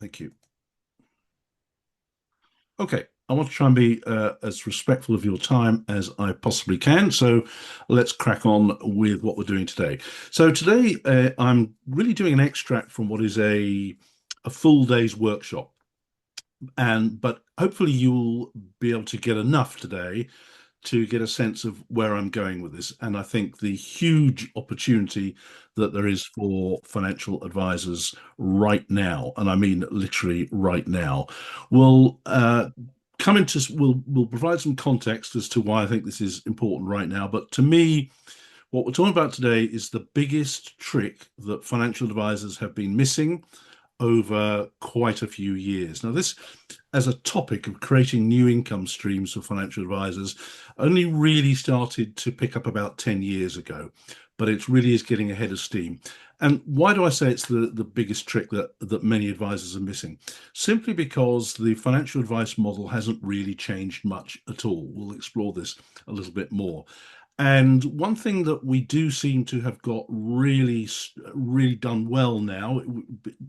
Thank you. Okay, I want to try and be as respectful of your time as I possibly can. So let's crack on with what we're doing today. So today I'm really doing an extract from what is a full day's workshop, and but hopefully you'll be able to get enough today to get a sense of where I'm going with this. And I think the huge opportunity that there is for financial advisors right now, and I mean literally right now, will come into will provide some context as to why I think this is important right now. But to me, what we're talking about today is the biggest trick that financial advisors have been missing over quite a few years. Now, this as a topic of creating new income streams for financial advisors only really started to pick up about 10 years ago, but it really is getting ahead of steam. And why do I say it's the biggest trick that many advisors are missing? Simply because the financial advice model hasn't really changed much at all. We'll explore this a little bit more. And one thing that we do seem to have got really done well now, it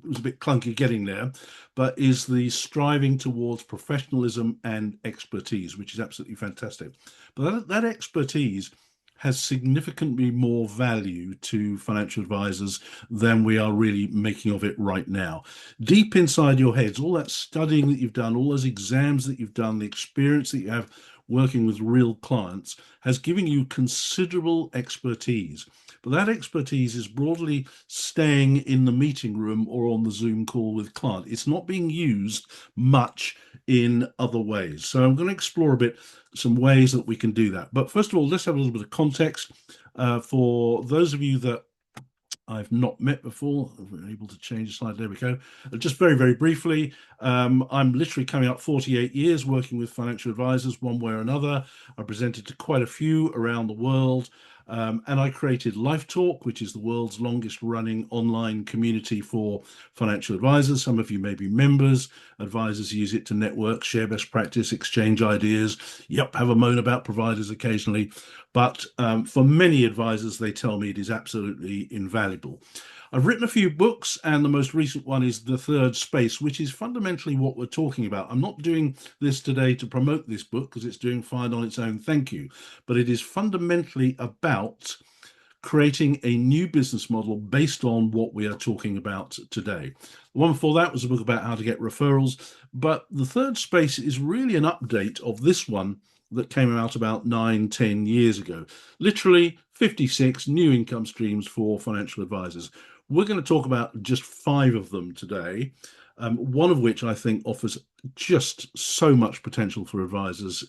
was a bit clunky getting there, but is the striving towards professionalism and expertise, which is absolutely fantastic. But that expertise has significantly more value to financial advisors than we are really making of it right now. Deep inside your heads, all that studying that you've done, all those exams that you've done, the experience that you have working with real clients has given you considerable expertise. But that expertise is broadly staying in the meeting room or on the Zoom call with client. It's not being used much in other ways. So I'm going to explore a bit some ways that we can do that. But first of all, let's have a little bit of context for those of you that I've not met before. We're able to change the slide. There we go. Just very briefly, I'm literally coming up 48 years working with financial advisors one way or another. I presented to quite a few around the world. And I created Life Talk, which is the world's longest running online community for financial advisors. Some of you may be members. Advisors use it to network, share best practice, exchange ideas. Yep, have a moan about providers occasionally. But for many advisors, they tell me it is absolutely invaluable. I've written a few books, and the most recent one is The Third Space, which is fundamentally what we're talking about. I'm not doing this today to promote this book because it's doing fine on its own, thank you. But it is fundamentally about creating a new business model based on what we are talking about today. The one before that was a book about how to get referrals, but The Third Space is really an update of this one that came out about 9, 10 years ago. Literally 56 new income streams for financial advisors. We're going to talk about just 5 of them today, one of which I think offers just so much potential for advisors.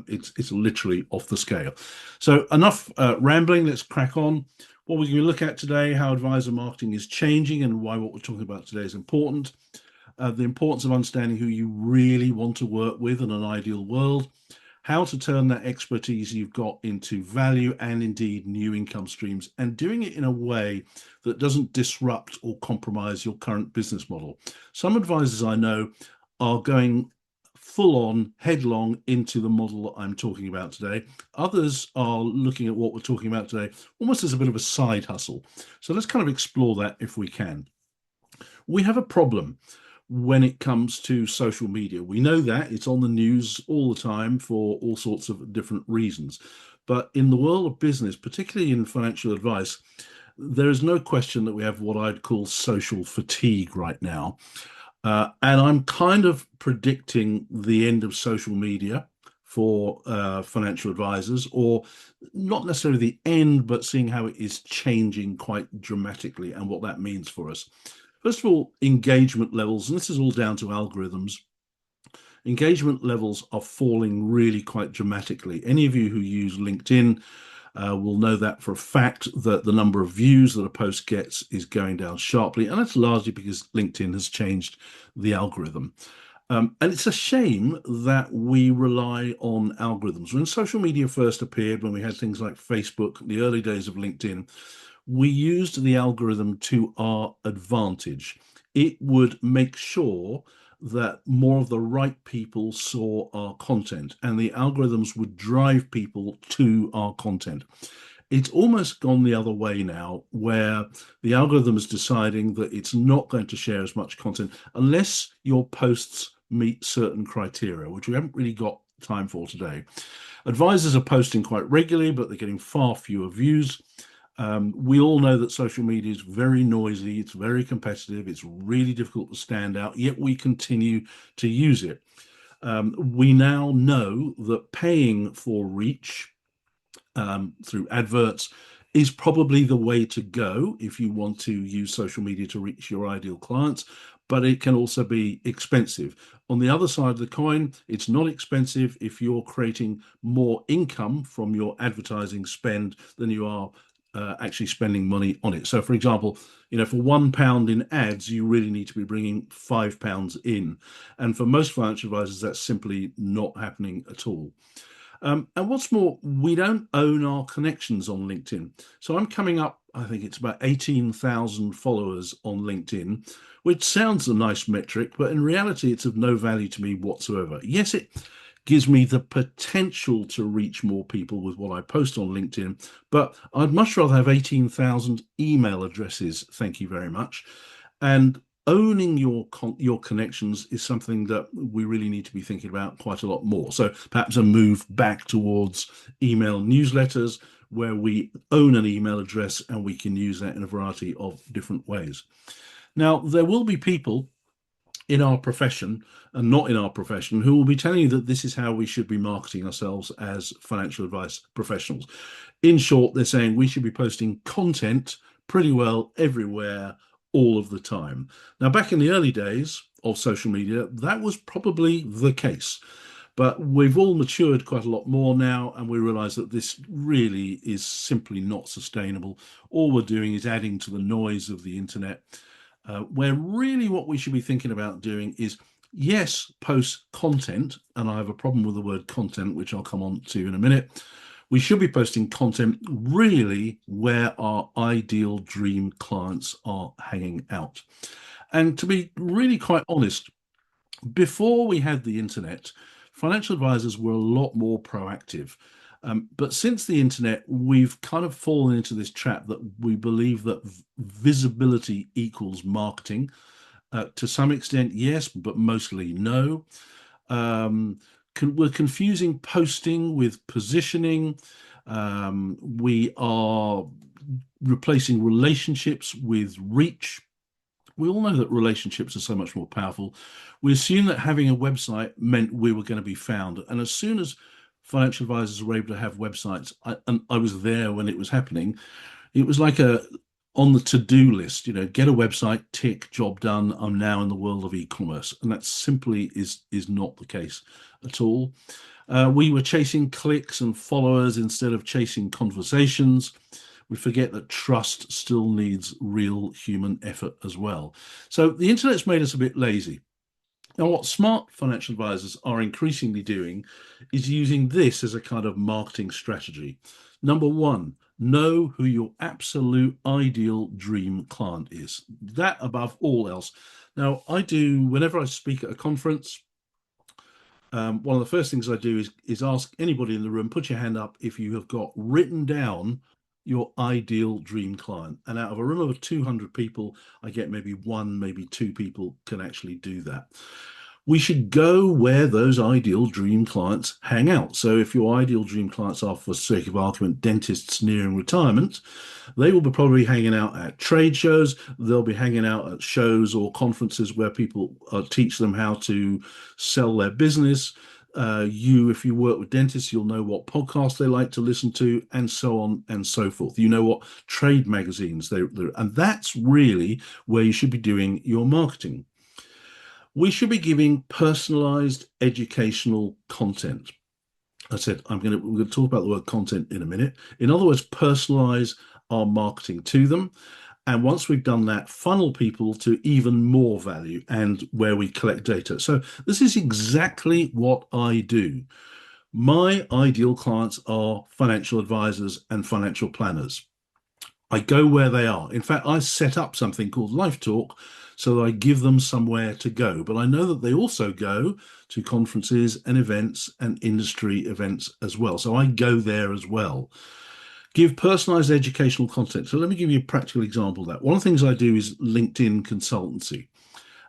It's literally off the scale. So enough rambling, let's crack on. What we're going to look at today, how advisor marketing is changing and why what we're talking about today is important. The importance of understanding who you really want to work with in an ideal world, how to turn that expertise you've got into value and indeed new income streams, and doing it in a way that doesn't disrupt or compromise your current business model. Some advisors I know are going full on, headlong into the model that I'm talking about today. Others are looking at what we're talking about today almost as a bit of a side hustle. So let's kind of explore that if we can. We have a problem when it comes to social media. We know that it's on the news all the time for all sorts of different reasons. But in the world of business, particularly in financial advice, there is no question that we have what I'd call social fatigue right now. And I'm kind of predicting the end of social media for financial advisors, or not necessarily the end, but seeing how it is changing quite dramatically and what that means for us. First of all, engagement levels, and this is all down to algorithms. Engagement levels are falling really quite dramatically. Any of you who use LinkedIn will know that for a fact, that the number of views that a post gets is going down sharply, and that's largely because LinkedIn has changed the algorithm. And it's a shame that we rely on algorithms. When social media first appeared, when we had things like Facebook, the early days of LinkedIn, we used the algorithm to our advantage. It would make sure that more of the right people saw our content, and the algorithms would drive people to our content. It's almost gone the other way now, where the algorithm is deciding that it's not going to share as much content unless your posts meet certain criteria, which we haven't really got time for today. Advisors are posting quite regularly, but they're getting far fewer views. We all know that social media is very noisy, it's very competitive, it's really difficult to stand out, yet we continue to use it. We now know that paying for reach through adverts is probably the way to go if you want to use social media to reach your ideal clients, but it can also be expensive. On the other side of the coin, it's not expensive if you're creating more income from your advertising spend than you are actually spending money on it. So, for example, for £1 in ads, you really need to be bringing £5 in. And for most financial advisors, that's simply not happening at all. And what's more, we don't own our connections on LinkedIn. So I'm coming up, I think it's about 18,000 followers on LinkedIn, which sounds a nice metric, but in reality, it's of no value to me whatsoever. Yes, it gives me the potential to reach more people with what I post on LinkedIn, but I'd much rather have 18,000 email addresses. Thank you very much. And owning your connections is something that we really need to be thinking about quite a lot more. So perhaps a move back towards email newsletters where we own an email address and we can use that in a variety of different ways. Now, there will be people in our profession and not in our profession who will be telling you that this is how we should be marketing ourselves as financial advice professionals. In short, they're saying we should be posting content pretty well everywhere all of the time. Now, back in the early days of social media, that was probably the case. But we've all matured quite a lot more now, and we realize that this really is simply not sustainable. All we're doing is adding to the noise of the internet, where really what we should be thinking about doing is, yes, post content, and I have a problem with the word content, which I'll come on to in a minute. We should be posting content really where our ideal dream clients are hanging out. And to be really quite honest, before we had the internet, financial advisors were a lot more proactive. But since the internet, we've kind of fallen into this trap that we believe that visibility equals marketing. To some extent, yes, but mostly no. We're confusing posting with positioning. We are replacing relationships with reach. We all know that relationships are so much more powerful. We assumed that having a website meant we were going to be found. And as soon as financial advisors were able to have websites, and I was there when it was happening, it was like on the to-do list, get a website, tick, job done. I'm now in the world of e-commerce. And that simply is not the case at all. We were chasing clicks and followers instead of chasing conversations. We forget that trust still needs real human effort as well. So the internet's made us a bit lazy. Now, what smart financial advisors are increasingly doing is using this as a kind of marketing strategy. Number one, know who your absolute ideal dream client is. That above all else. Now, whenever I speak at a conference, one of the first things I do is ask anybody in the room, put your hand up if you have got written down your ideal dream client. And out of a room of 200 people, I get maybe one, maybe two people can actually do that. We should go where those ideal dream clients hang out. So if your ideal dream clients are, for sake of argument, dentists nearing retirement, they will be probably hanging out at trade shows. They'll be hanging out at shows or conferences where people teach them how to sell their business. If you work with dentists, you'll know what podcasts they like to listen to, and so on and so forth. You know what trade magazines and that's really where you should be doing your marketing. We should be giving personalized educational content. I said we're going to talk about the word content in a minute. In other words, personalize our marketing to them. And once we've done that, funnel people to even more value and where we collect data. So this is exactly what I do. My ideal clients are financial advisors and financial planners. I go where they are. In fact, I set up something called Life Talk so that I give them somewhere to go. But I know that they also go to conferences and events and industry events as well. So I go there as well. Give personalized educational content. So let me give you a practical example of that. One of the things I do is LinkedIn consultancy.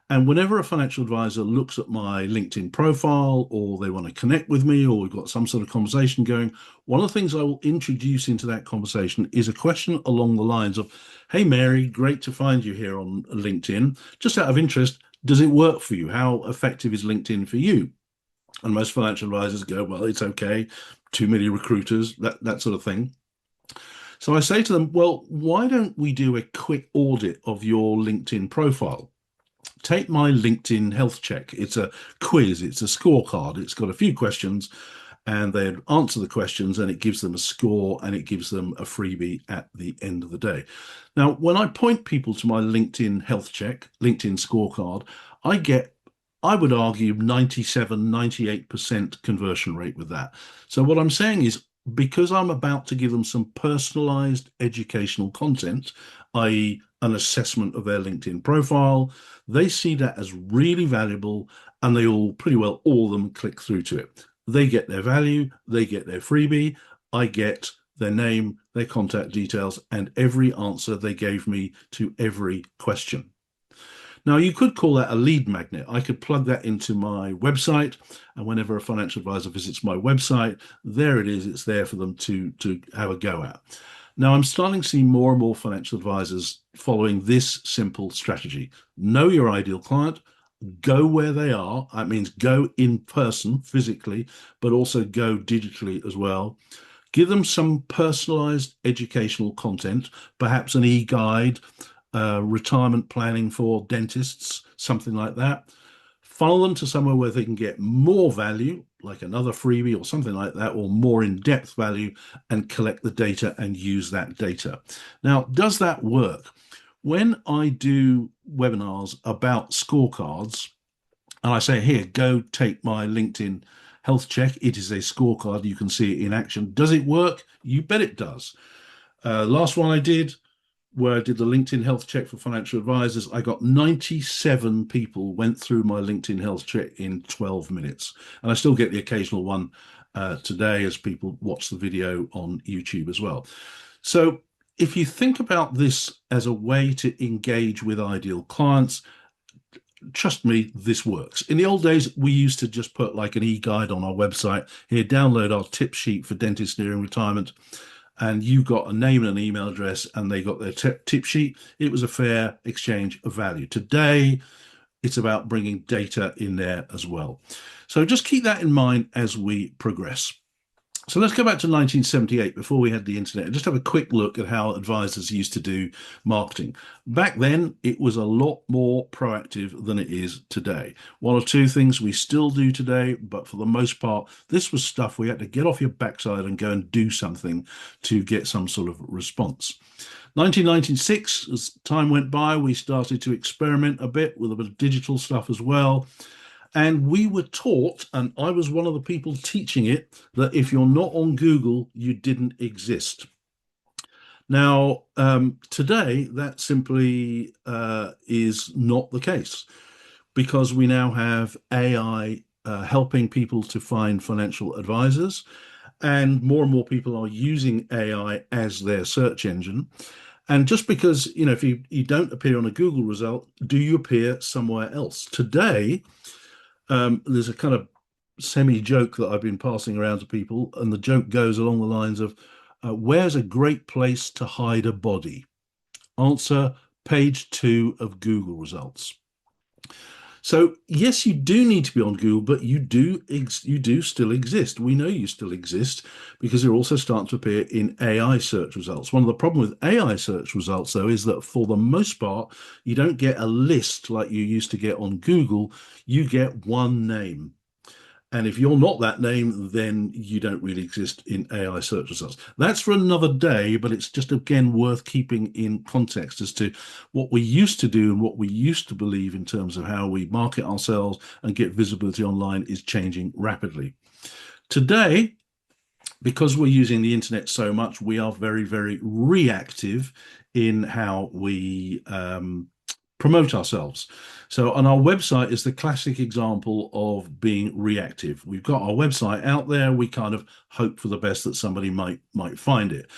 And whenever a financial advisor looks at my LinkedIn profile or they want to connect with me or we've got some sort of conversation going, one of the things I will introduce into that conversation is a question along the lines of, "Hey, Mary, great to find you here on LinkedIn. Just out of interest, does it work for you? How effective is LinkedIn for you?" And most financial advisors go, "Well, it's okay. Too many recruiters," that sort of thing. So I say to them, "Well, why don't we do a quick audit of your LinkedIn profile? Take my LinkedIn health check. It's a quiz, it's a scorecard. It's got a few questions, and they answer the questions, and it gives them a score and it gives them a freebie at the end of the day." Now, when I point people to my LinkedIn health check, LinkedIn scorecard, I get, I would argue, 97, 98% conversion rate with that. So what I'm saying is, because I'm about to give them some personalized educational content, i.e., an assessment of their LinkedIn profile, they see that as really valuable, and they all, pretty well all of them, click through to it. They get their value, they get their freebie, I get their name, their contact details, and every answer they gave me to every question. Now, you could call that a lead magnet. I could plug that into my website, and whenever a financial advisor visits my website, there it is. It's there for them to have a go at. Now, I'm starting to see more and more financial advisors following this simple strategy. Know your ideal client, go where they are. That means go in person, physically, but also go digitally as well. Give them some personalized educational content, perhaps an e-guide, retirement planning for dentists, something like that. Funnel them to somewhere where they can get more value, like another freebie or something like that, or more in-depth value, and collect the data and use that data. Now, does that work? When I do webinars about scorecards, and I say, "Here, go take my LinkedIn health check. It is a scorecard. You can see it in action." Does it work? You bet it does. Last one I did, where I did the LinkedIn health check for financial advisors, I got 97 people went through my LinkedIn health check in 12 minutes. And I still get the occasional one today as people watch the video on YouTube as well. So if you think about this as a way to engage with ideal clients, trust me, this works. In the old days, we used to just put like an e-guide on our website. Here, download our tip sheet for dentists nearing retirement. And you got a name and an email address, and they got their tip sheet. It was a fair exchange of value. Today, it's about bringing data in there as well. So just keep that in mind as we progress. So let's go back to 1978, before we had the internet, and just have a quick look at how advisors used to do marketing. Back then, it was a lot more proactive than it is today. One or two things we still do today, but for the most part, this was stuff we had to get off your backside and go and do something to get some sort of response. 1996, as time went by, we started to experiment a bit with a bit of digital stuff as well. And we were taught, and I was one of the people teaching it, that if you're not on Google, you didn't exist. Now, today, that simply is not the case, because we now have AI helping people to find financial advisors, and more people are using AI as their search engine. And just because, if you don't appear on a Google result, do you appear somewhere else? Today, there's a kind of semi joke that I've been passing around to people, and the joke goes along the lines of, where's a great place to hide a body? Answer: page 2 of Google results. So yes, you do need to be on Google, but you do still exist. We know you still exist because you're also starting to appear in AI search results. One of the problems with AI search results, though, is that for the most part, you don't get a list like you used to get on Google. You get one name. And if you're not that name, then you don't really exist in AI search results. That's for another day, but it's just, again, worth keeping in context as to what we used to do and what we used to believe in terms of how we market ourselves and get visibility online is changing rapidly. Today, because we're using the internet so much, we are very, very reactive in how we promote ourselves. So on our website is the classic example of being reactive. We've got our website out there. We kind of hope for the best that somebody might find it.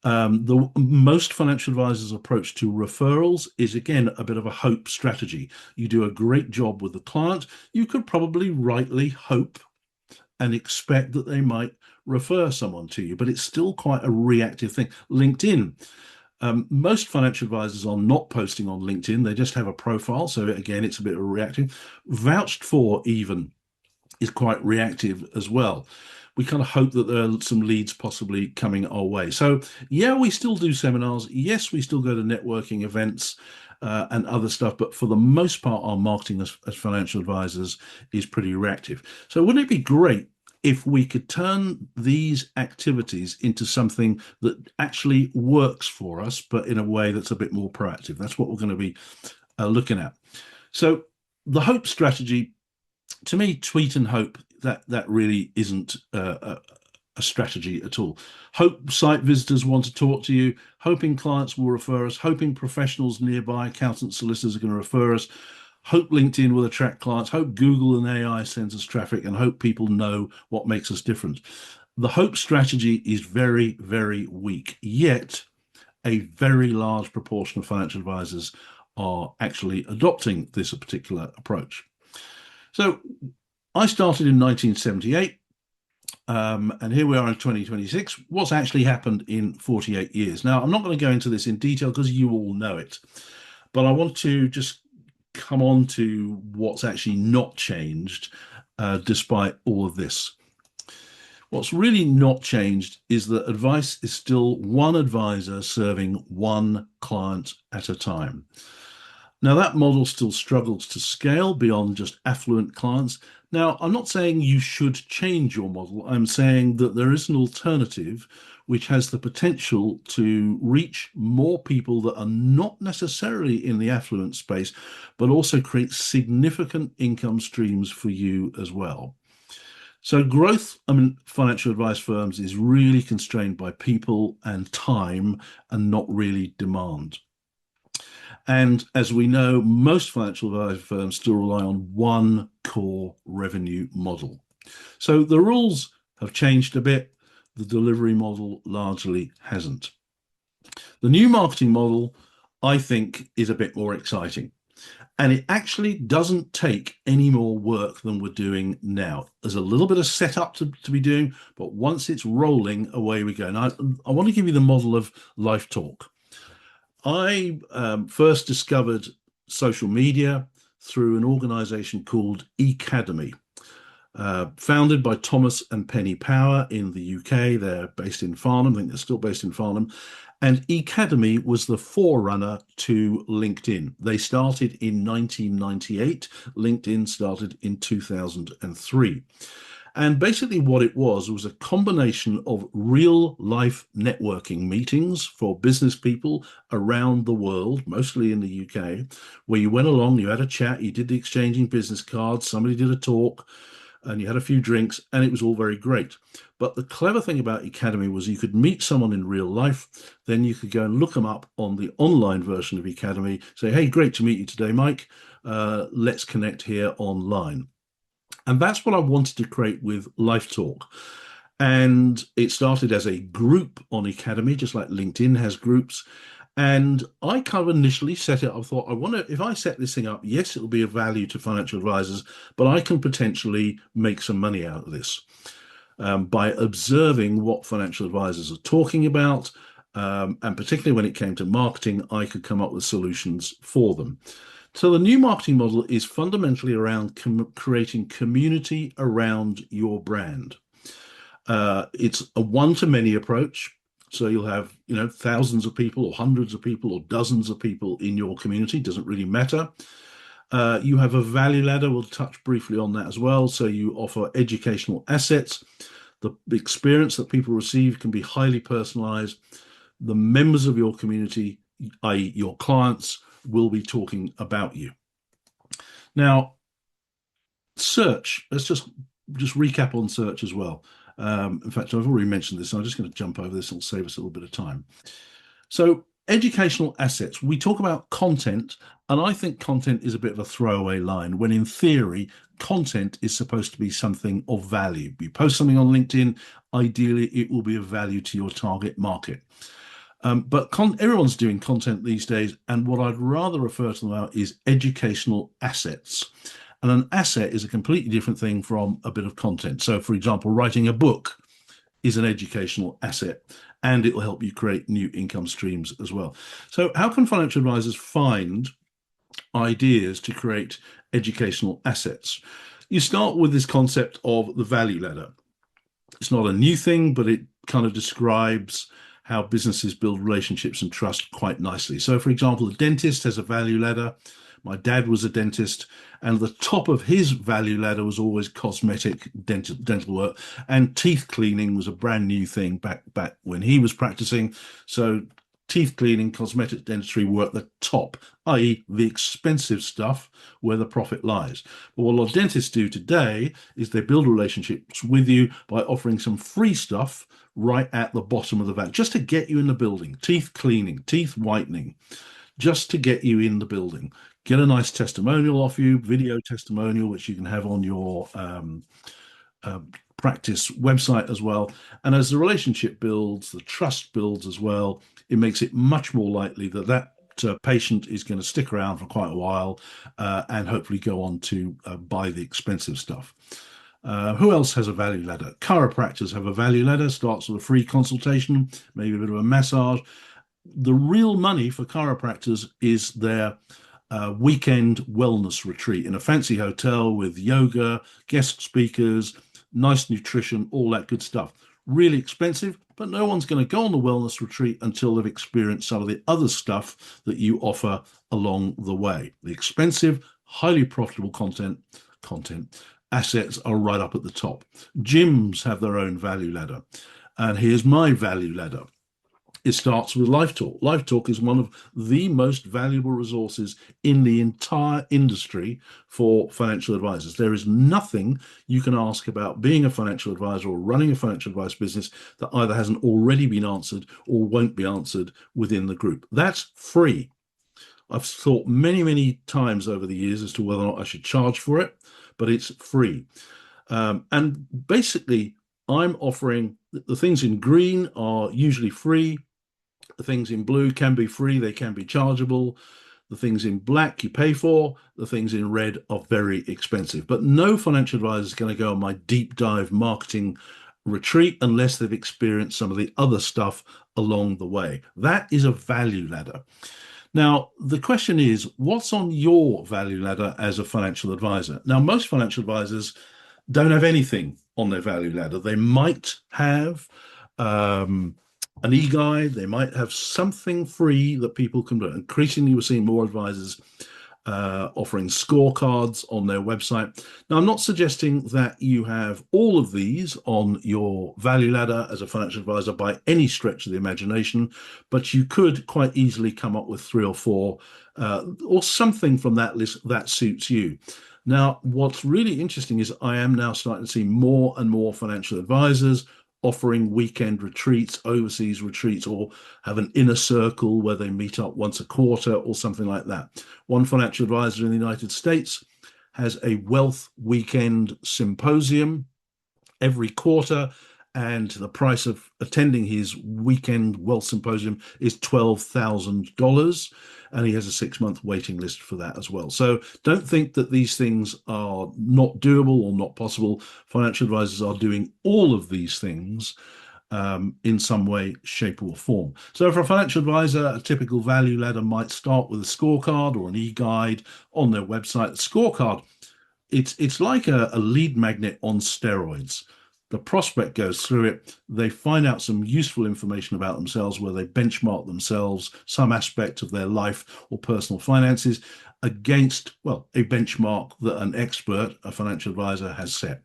The most financial advisors' approach to referrals is again a bit of a hope strategy. You do a great job with the client. You could probably rightly hope and expect that they might refer someone to you, but it's still quite a reactive thing. LinkedIn. Most financial advisors are not posting on LinkedIn. They just have a profile. So again, it's a bit of a reactive. Vouched for even is quite reactive as well. We kind of hope that there are some leads possibly coming our way. So yeah, we still do seminars. Yes, we still go to networking events and other stuff, but for the most part, our marketing as financial advisors is pretty reactive. So wouldn't it be great if we could turn these activities into something that actually works for us, but in a way that's a bit more proactive? That's what we're going to be looking at. So the hope strategy, to me, tweet and hope, that really isn't a strategy at all. Hope site visitors want to talk to you, hoping clients will refer us, hoping professionals nearby, accountants, solicitors are going to refer us, hope LinkedIn will attract clients, hope Google and AI sends us traffic, and hope people know what makes us different. The hope strategy is very, very weak, yet a very large proportion of financial advisors are actually adopting this particular approach. So I started in 1978, and here we are in 2026. What's actually happened in 48 years? Now, I'm not going to go into this in detail because you all know it, but I want to just come on to what's actually not changed despite all of this. What's really not changed is that advice is still one advisor serving one client at a time. Now, that model still struggles to scale beyond just affluent clients. Now, I'm not saying you should change your model. I'm saying that there is an alternative which has the potential to reach more people that are not necessarily in the affluent space, but also create significant income streams for you as well. So growth, financial advice firms is really constrained by people and time and not really demand. And as we know, most financial advice firms still rely on one core revenue model. So the rules have changed a bit. The delivery model largely hasn't. The new marketing model, I think, is a bit more exciting. And it actually doesn't take any more work than we're doing now. There's a little bit of setup to be doing, but once it's rolling, away we go. Now, I want to give you the model of Life Talk. I first discovered social media through an organization called Ecademy, founded by Thomas and Penny Power in the UK. They're based in Farnham. I think they're still based in Farnham. And Ecademy was the forerunner to LinkedIn. They started in 1998. LinkedIn started in 2003. And basically what it was a combination of real life networking meetings for business people around the world, mostly in the UK, where you went along, you had a chat, you did the exchanging business cards, somebody did a talk, and you had a few drinks, and it was all very great. But the clever thing about Ecademy was you could meet someone in real life, then you could go and look them up on the online version of Ecademy, say, hey, great to meet you today, Mike. Let's connect here online. And that's what I wanted to create with Life Talk. And it started as a group on Ecademy, just like LinkedIn has groups. And I kind of initially set it up, I thought, I wonder if I set this thing up, yes, it'll be of value to financial advisors, but I can potentially make some money out of this by observing what financial advisors are talking about. And particularly when it came to marketing, I could come up with solutions for them. So the new marketing model is fundamentally around creating community around your brand. It's a one-to-many approach. So you'll have, thousands of people or hundreds of people or dozens of people in your community. Doesn't really matter. You have a value ladder. We'll touch briefly on that as well. So you offer educational assets. The experience that people receive can be highly personalized. The members of your community, i.e. your clients, will be talking about you. Now, search, let's just recap on search as well. In fact, I've already mentioned this, so I'm just going to jump over this and save us a little bit of time. So educational assets, we talk about content, and I think content is a bit of a throwaway line when in theory, content is supposed to be something of value. You post something on LinkedIn, ideally it will be of value to your target market. But everyone's doing content these days, and what I'd rather refer to them now is educational assets. And an asset is a completely different thing from a bit of content. So, for example, writing a book is an educational asset, and it will help you create new income streams as well. So, how can financial advisors find ideas to create educational assets? You start with this concept of the value ladder. It's not a new thing, but it kind of describes how businesses build relationships and trust quite nicely. So, for example, a dentist has a value ladder. My dad was a dentist, and the top of his value ladder was always cosmetic dental work, and teeth cleaning was a brand new thing back when he was practicing. So teeth cleaning, cosmetic dentistry were at the top, i.e., the expensive stuff where the profit lies. But what a lot of dentists do today is they build relationships with you by offering some free stuff right at the bottom of the value, just to get you in the building. Teeth cleaning, teeth whitening, just to get you in the building. Get a nice testimonial off you, video testimonial, which you can have on your practice website as well. And as the relationship builds, the trust builds as well, it makes it much more likely that patient is going to stick around for quite a while and hopefully go on to buy the expensive stuff. Who else has a value ladder? Chiropractors have a value ladder, starts with a free consultation, maybe a bit of a massage. The real money for chiropractors is their weekend wellness retreat in a fancy hotel with yoga, guest speakers, nice nutrition, all that good stuff. Really expensive, but no one's going to go on the wellness retreat until they've experienced some of the other stuff that you offer along the way. The expensive, highly profitable content assets are right up at the top. Gyms have their own value ladder. And here's my value ladder. It starts with Life Talk. Life Talk is one of the most valuable resources in the entire industry for financial advisors. There is nothing you can ask about being a financial advisor or running a financial advice business that either hasn't already been answered or won't be answered within the group. That's free. I've thought many, many times over the years as to whether or not I should charge for it, but it's free. And basically, I'm offering the things in green are usually free. The things in blue can be free, they can be chargeable. The things in black you pay for, the things in red are very expensive. But no financial advisor is going to go on my deep dive marketing retreat unless they've experienced some of the other stuff along the way. That is a value ladder. Now, the question is, what's on your value ladder as a financial advisor? Now, most financial advisors don't have anything on their value ladder. They might have an e-guide, they might have something free that people can do. Increasingly, we're seeing more advisors offering scorecards on their website. Now, I'm not suggesting that you have all of these on your value ladder as a financial advisor by any stretch of the imagination, but you could quite easily come up with 3 or 4 or something from that list that suits you. Now, what's really interesting is I am now starting to see more and more financial advisors offering weekend retreats, overseas retreats, or have an inner circle where they meet up once a quarter or something like that. One financial advisor in the United States has a wealth weekend symposium every quarter, and the price of attending his weekend wealth symposium is $12,000, and he has a 6-month waiting list for that as well. So don't think that these things are not doable or not possible. Financial advisors are doing all of these things in some way, shape, or form. So for a financial advisor, a typical value ladder might start with a scorecard or an e-guide on their website. The scorecard, it's like a lead magnet on steroids. The prospect goes through it, they find out some useful information about themselves where they benchmark themselves, some aspect of their life or personal finances against, well, a benchmark that an expert, a financial advisor, has set.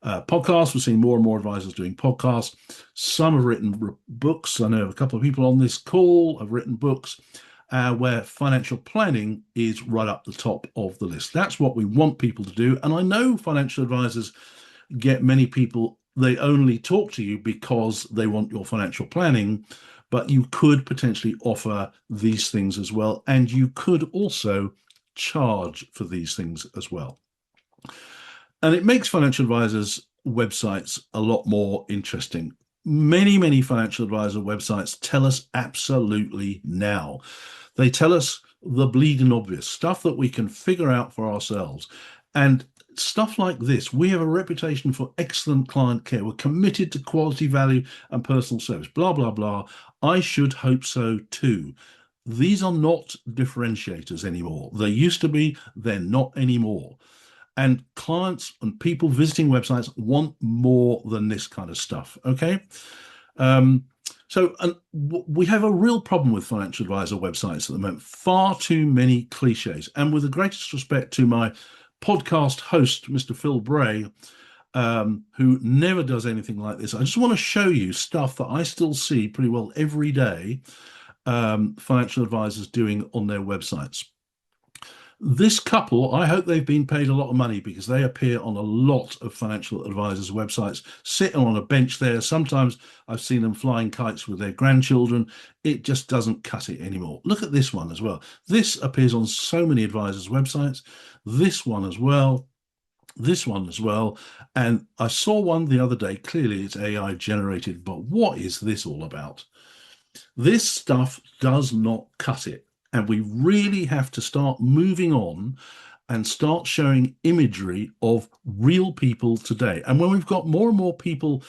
Podcasts, we're seeing more and more advisors doing podcasts. Some have written books. I know a couple of people on this call have written books where financial planning is right up the top of the list. That's what we want people to do. And I know financial advisors get many people, they only talk to you because they want your financial planning, but you could potentially offer these things as well. And you could also charge for these things as well. And it makes financial advisors' websites a lot more interesting. Many financial advisor websites tell us absolutely now. They tell us the bleeding obvious stuff that we can figure out for ourselves. And stuff like this, we have a reputation for excellent client care. We're committed to quality, value, and personal service, blah, blah, blah. I should hope so too. These are not differentiators anymore. They used to be, they're not anymore. And clients and people visiting websites want more than this kind of stuff. Okay. Um, we have a real problem with financial advisor websites at the moment. Far too many cliches. And with the greatest respect to my podcast host, Mr. Phil Bray, who never does anything like this, I just want to show you stuff that I still see pretty well every day, financial advisors doing on their websites. This couple, I hope they've been paid a lot of money because they appear on a lot of financial advisors' websites, sitting on a bench there. Sometimes I've seen them flying kites with their grandchildren. It just doesn't cut it anymore. Look at this one as well. This appears on so many advisors' websites. This one as well. This one as well. And I saw one the other day. Clearly, it's AI generated, but what is this all about? This stuff does not cut it. And we really have to start moving on and start showing imagery of real people today. And when we've got more and more people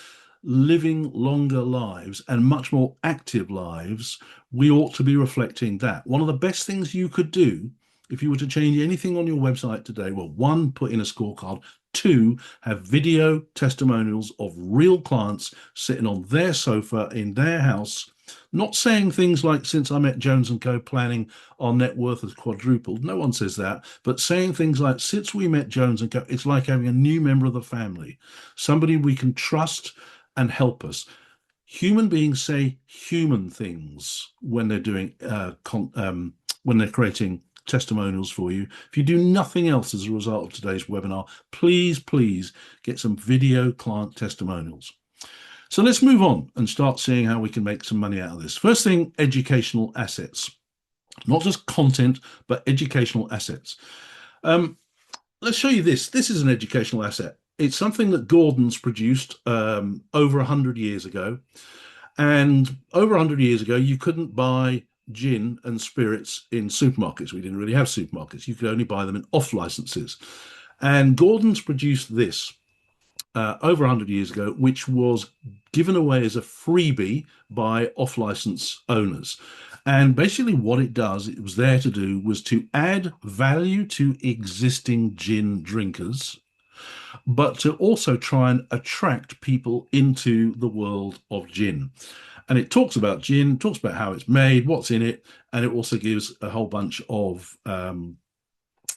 living longer lives and much more active lives, we ought to be reflecting that. One of the best things you could do if you were to change anything on your website today, well, one, put in a scorecard. Two, have video testimonials of real clients sitting on their sofa in their house, not saying things like, since I met Jones and Co, planning our net worth has quadrupled. No one says that, but saying things like, since we met Jones and Co, it's like having a new member of the family, somebody we can trust and help us. Human beings say human things when they're doing when they're creating testimonials for you. If you do nothing else as a result of today's webinar, please get some video client testimonials. So let's move on and start seeing how we can make some money out of this. First thing, educational assets. Not just content, but educational assets. Let's show you this. This is an educational asset. It's something that Gordon's produced over 100 years ago. And over 100 years ago, you couldn't buy gin and spirits in supermarkets. We didn't really have supermarkets. You could only buy them in off licenses. And Gordon's produced this over 100 years ago, which was given away as a freebie by off-license owners. And basically what it does, it was there to do, was to add value to existing gin drinkers, but to also try and attract people into the world of gin. And it talks about gin, talks about how it's made, what's in it, and it also gives a whole bunch of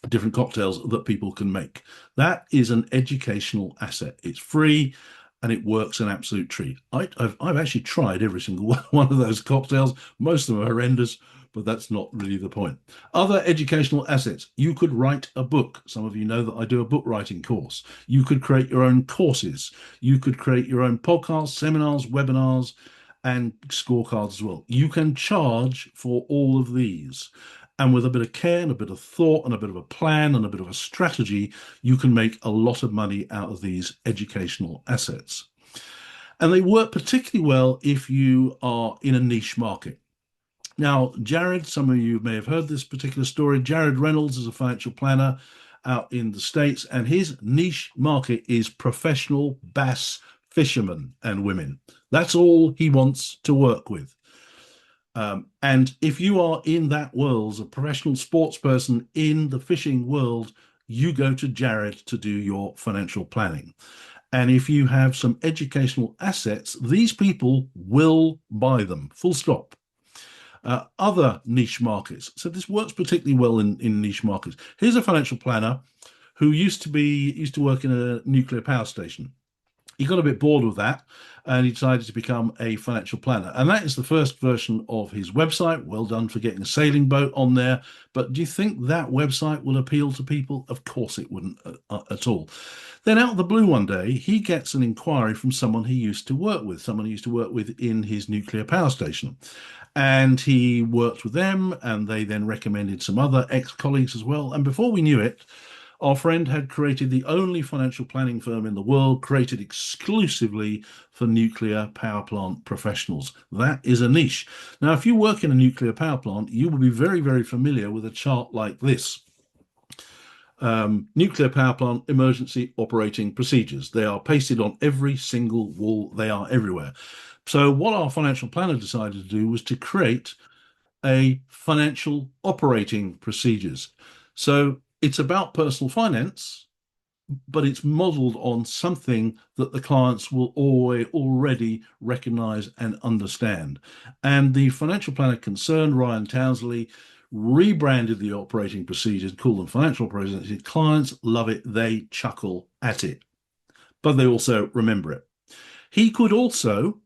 different cocktails that people can make. That is an educational asset. It's free and it works an absolute treat. I've actually tried every single one of those cocktails. Most of them are horrendous, but that's not really the point. Other educational assets. You could write a book. Some of you know that I do a book writing course. You could create your own courses. You could create your own podcasts, seminars, webinars, and scorecards as well. You can charge for all of these. And with a bit of care and a bit of thought and a bit of a plan and a bit of a strategy, you can make a lot of money out of these educational assets. And they work particularly well if you are in a niche market. Now, Jared, some of you may have heard this particular story. Jared Reynolds is a financial planner out in the States, and his niche market is professional bass fishermen and women. That's all he wants to work with. And if you are in that world as a professional sports person in the fishing world, you go to Jared to do your financial planning. And if you have some educational assets, these people will buy them, full stop. Other niche markets. So this works particularly well in niche markets. Here's a financial planner who used to work in a nuclear power station. He got a bit bored with that and he decided to become a financial planner. And that is the first version of his website. Well done for getting a sailing boat on there. But do you think that website will appeal to people? Of course it wouldn't at all. Then out of the blue one day, he gets an inquiry from someone he used to work with, in his nuclear power station. And he worked with them and they then recommended some other ex-colleagues as well. And before we knew it, Our friend had created the only financial planning firm in the world created exclusively for nuclear power plant professionals. That is a niche. Now, if you work in a nuclear power plant, you will be very, very familiar with a chart like this. Nuclear power plant emergency operating procedures. They are pasted on every single wall. They are everywhere. So what our financial planner decided to do was to create a financial operating procedures. So it's about personal finance, but it's modeled on something that the clients will already recognize and understand. And the financial planner concerned, Ryan Townsley, rebranded the operating procedures, called them financial operating procedures. Clients love it. They chuckle at it, but they also remember it. He could also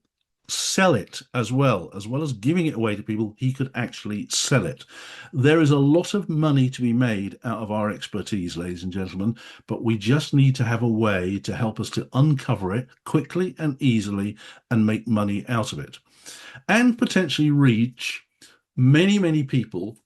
sell it as well as giving it away to people. He could actually sell it. There is a lot of money to be made out of our expertise, ladies and gentlemen, but we just need to have a way to help us to uncover it quickly and easily and make money out of it, and potentially reach many people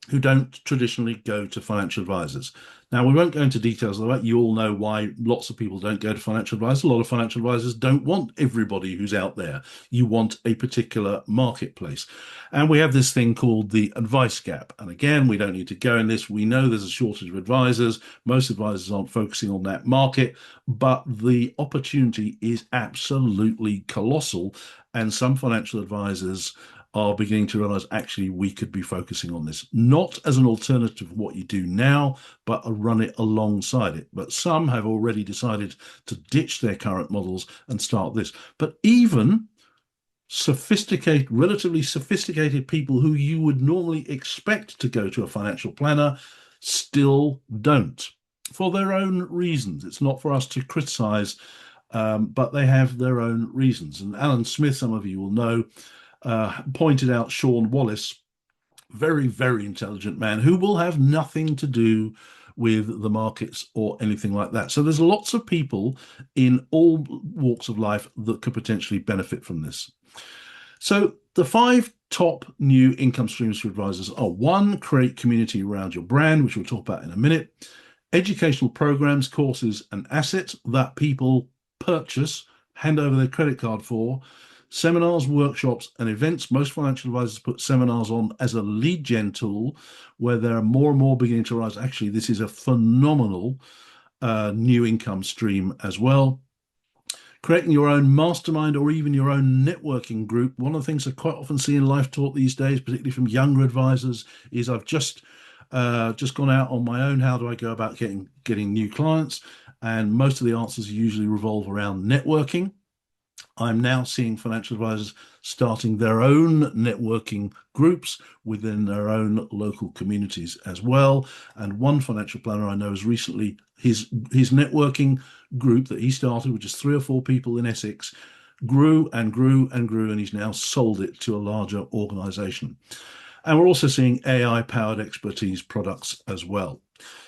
who don't traditionally go to financial advisors. Now, we won't go into details of that. You all know why lots of people don't go to financial advisors. A lot of financial advisors don't want everybody who's out there. You want a particular marketplace. And we have this thing called the advice gap. And again, we don't need to go in this. We know there's a shortage of advisors. Most advisors aren't focusing on that market, but the opportunity is absolutely colossal. And some financial advisors are beginning to realize actually we could be focusing on this, not as an alternative to what you do now, but run it alongside it. But some have already decided to ditch their current models and start this. But even relatively sophisticated people who you would normally expect to go to a financial planner still don't, for their own reasons. It's not for us to criticize, but they have their own reasons. And Alan Smith, some of you will know, pointed out Sean Wallace, very intelligent man who will have nothing to do with the markets or anything like that. So there's lots of people in all walks of life that could potentially benefit from this. So the 5 top new income streams for advisors are: 1, create community around your brand, which we'll talk about in a minute; educational programs, courses, and assets that people purchase, hand over their credit card for; seminars, workshops, and events. Most financial advisors put seminars on as a lead gen tool, where there are more and more beginning to realize actually this is a phenomenal new income stream as well. Creating your own mastermind or even your own networking group. One of the things I quite often see in life talk these days, particularly from younger advisors, is I've just gone out on my own. How do I go about getting new clients? And most of the answers usually revolve around networking. I'm now seeing financial advisors starting their own networking groups within their own local communities as well. And one financial planner I know has recently, his networking group that he started, which is 3 or 4 people in Essex, grew and grew and grew, and he's now sold it to a larger organization. And we're also seeing AI-powered expertise products as well.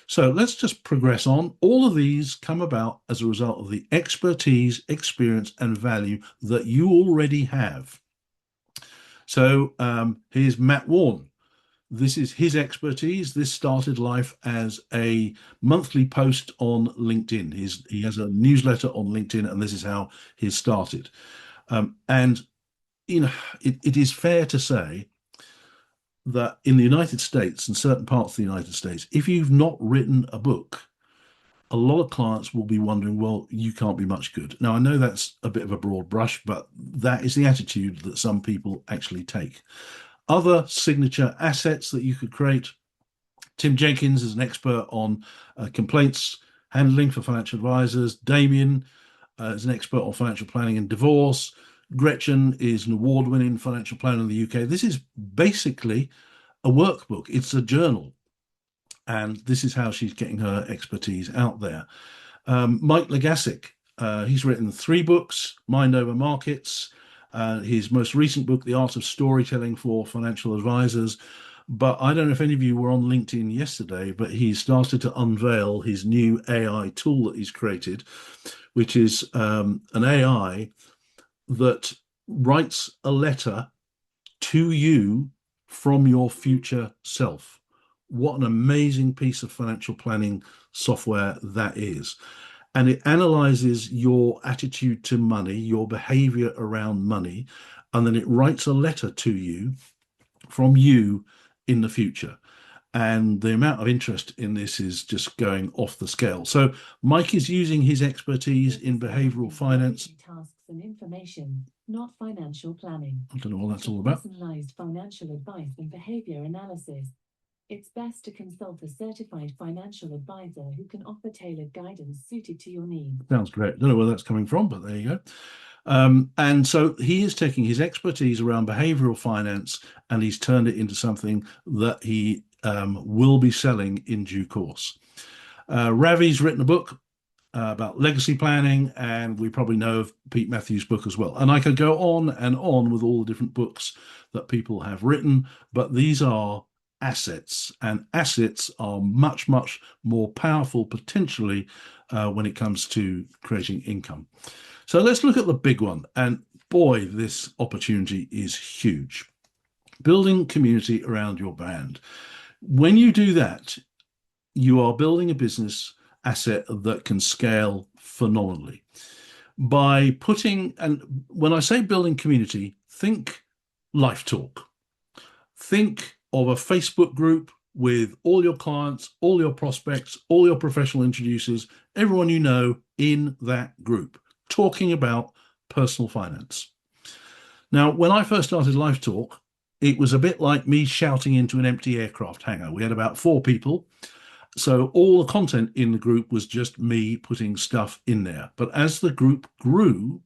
So let's just progress on. All of these come about as a result of the expertise, experience, and value that you already have. So here's Matt Warren. This is his expertise. This started life as a monthly post on LinkedIn. He has a newsletter on LinkedIn, and this is how he started. And you know, it is fair to say that in the United States and certain parts of the United States, if you've not written a book, a lot of clients will be wondering, well, you can't be much good. Now, I know that's a bit of a broad brush, but that is the attitude that some people actually take. Other signature assets that you could create: Tim Jenkins is an expert on complaints handling for financial advisors. Damien is an expert on financial planning and divorce. Gretchen is an award-winning financial planner in the UK. This is basically a workbook. It's a journal. And this is how she's getting her expertise out there. Mike Legasic, he's written 3 books: Mind Over Markets, his most recent book, The Art of Storytelling for Financial Advisors. But I don't know if any of you were on LinkedIn yesterday, but he started to unveil his new AI tool that he's created, which is an AI that writes a letter to you from your future self. what an amazing piece of financial planning software that is. And it analyzes your attitude to money, your behavior around money, and then it writes a letter to you from you in the future. And the amount of interest in this is just going off the scale. So Mike is using his expertise in behavioral finance. Tasks and information, not financial planning. I don't know what that's all about. Personalized financial advice and behavior analysis. It's best to consult a certified financial advisor who can offer tailored guidance suited to your needs. Sounds great. I don't know where that's coming from, but there you go. And so he is taking his expertise around behavioral finance and he's turned it into something that he will be selling in due course. Ravi's written a book about legacy planning, and we probably know of Pete Matthews' book as well. And I could go on and on with all the different books that people have written, but these are assets, and assets are much, much more powerful potentially when it comes to creating income. So let's look at the big one. And boy, this opportunity is huge. Building community around your brand. When you do that, you are building a business asset that can scale phenomenally. By putting, and when I say building community, think Life Talk. Think of a Facebook group with all your clients, all your prospects, all your professional introducers, everyone you know in that group, talking about personal finance. Now, when I first started Life Talk, it was a bit like me shouting into an empty aircraft hangar. We had about 4 people. So all the content in the group was just me putting stuff in there. But as the group grew,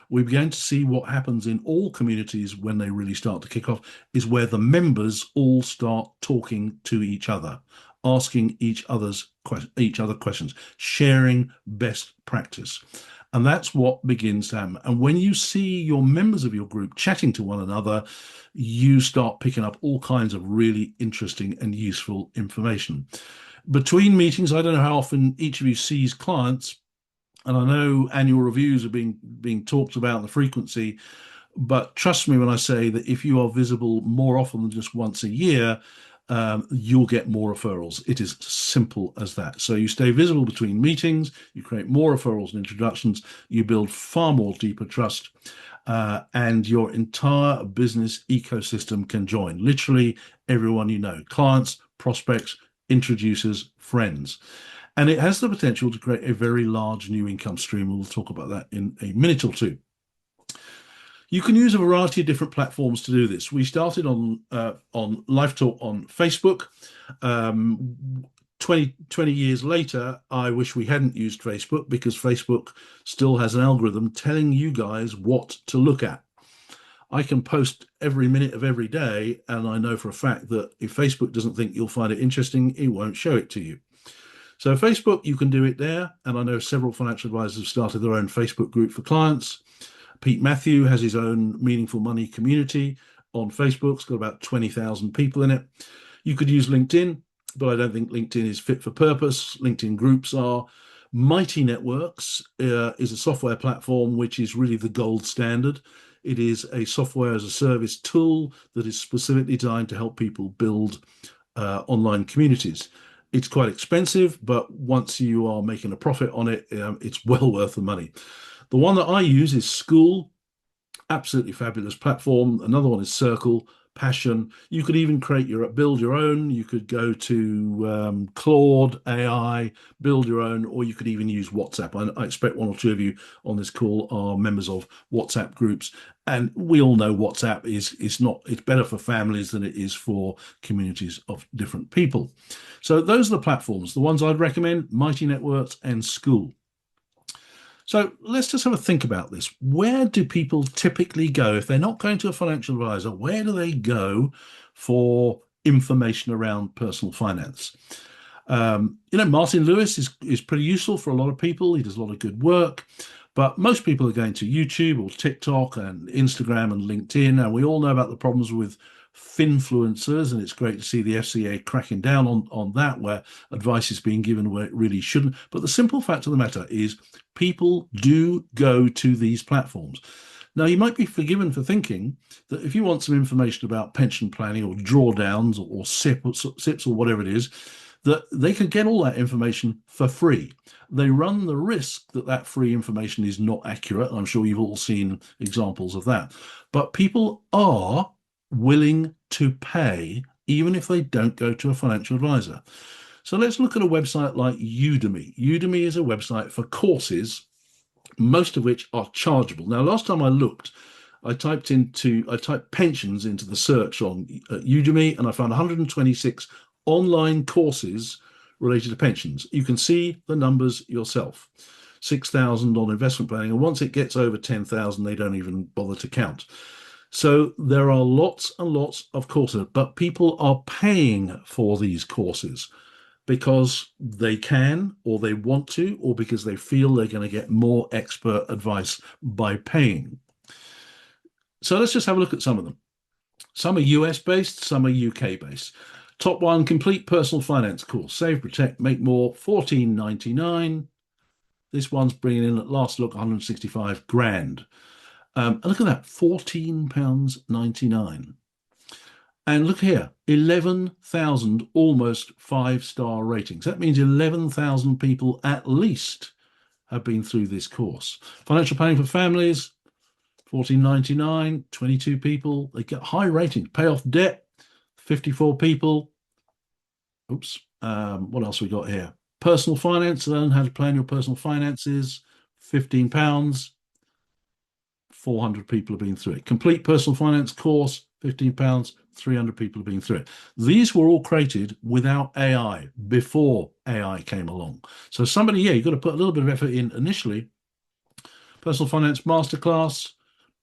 we began to see what happens in all communities when they really start to kick off, is where the members all start talking to each other, asking each other questions, sharing best practice. And that's what begins to happen. And when you see your members of your group chatting to one another, you start picking up all kinds of really interesting and useful information. Between meetings, I don't know how often each of you sees clients, and I know annual reviews are being talked about, the frequency, but trust me when I say that if you are visible more often than just once a year, you'll get more referrals. It is simple as that. So you stay visible between meetings, you create more referrals and introductions, you build far more deeper trust, and your entire business ecosystem can join. Literally everyone you know, clients, prospects, introducers, friends. And it has the potential to create a very large new income stream. We'll talk about that in a minute or two. You can use a variety of different platforms to do this. We started on Life Talk on Facebook. 20 years later, I wish we hadn't used Facebook, because Facebook still has an algorithm telling you guys what to look at. I can post every minute of every day, and I know for a fact that if Facebook doesn't think you'll find it interesting, it won't show it to you. So Facebook, you can do it there, and I know several financial advisors have started their own Facebook group for clients. Pete Matthew has his own Meaningful Money community on Facebook. It's got about 20,000 people in it. You could use LinkedIn, but I don't think LinkedIn is fit for purpose. LinkedIn groups are. Mighty Networks is a software platform which is really the gold standard. It is a software as a service tool that is specifically designed to help people build online communities. It's quite expensive, but once you are making a profit on it, it's well worth the money. The one that I use is School, absolutely fabulous platform. Another one is Circle, Passion. You could even build your own. You could go to Claude AI, build your own, or you could even use WhatsApp. I expect 1 or 2 of you on this call are members of WhatsApp groups, and we all know WhatsApp it's better for families than it is for communities of different people. So those are the platforms. The ones I'd recommend: Mighty Networks and School. So let's just have a think about this. Where do people typically go if they're not going to a financial advisor? Where do they go for information around personal finance? Martin Lewis is pretty useful for a lot of people. He does a lot of good work, but most people are going to YouTube or TikTok and Instagram and LinkedIn, and we all know about the problems with finfluencers, and it's great to see the FCA cracking down on that, where advice is being given where it really shouldn't. But the simple fact of the matter is people do go to these platforms. Now, you might be forgiven for thinking that if you want some information about pension planning or drawdowns or SIPs or whatever it is, that they could get all that information for free. They run the risk that that free information is not accurate. I'm sure you've all seen examples of that. But people are willing to pay even if they don't go to a financial advisor. So let's look at a website like Udemy. Udemy is a website for courses, most of which are chargeable. Now, last time I looked, I typed pensions into the search on Udemy, and I found 126 online courses related to pensions. You can see the numbers yourself. 6,000 on investment planning, and once it gets over 10,000, they don't even bother to count. So there are lots and lots of courses, but people are paying for these courses because they can, or they want to, or because they feel they're going to get more expert advice by paying. So let's just have a look at some of them. Some are US based, some are UK based. Top one, complete personal finance course. Save, protect, make more, $14.99. This one's bringing in at last look 165 grand. And look at that, £14.99. And look here, 11,000 almost 5-star ratings. That means 11,000 people at least have been through this course. Financial planning for families, $14.99, 22 people. They get high ratings. Pay off debt, 54 people. Oops. What else we got here? Personal finance, learn how to plan your personal finances, £15. 400 people have been through it. Complete personal finance course, £15. 300 people have been through it. These were all created without AI, before AI came along. So somebody, yeah, you've got to put a little bit of effort in initially. Personal finance masterclass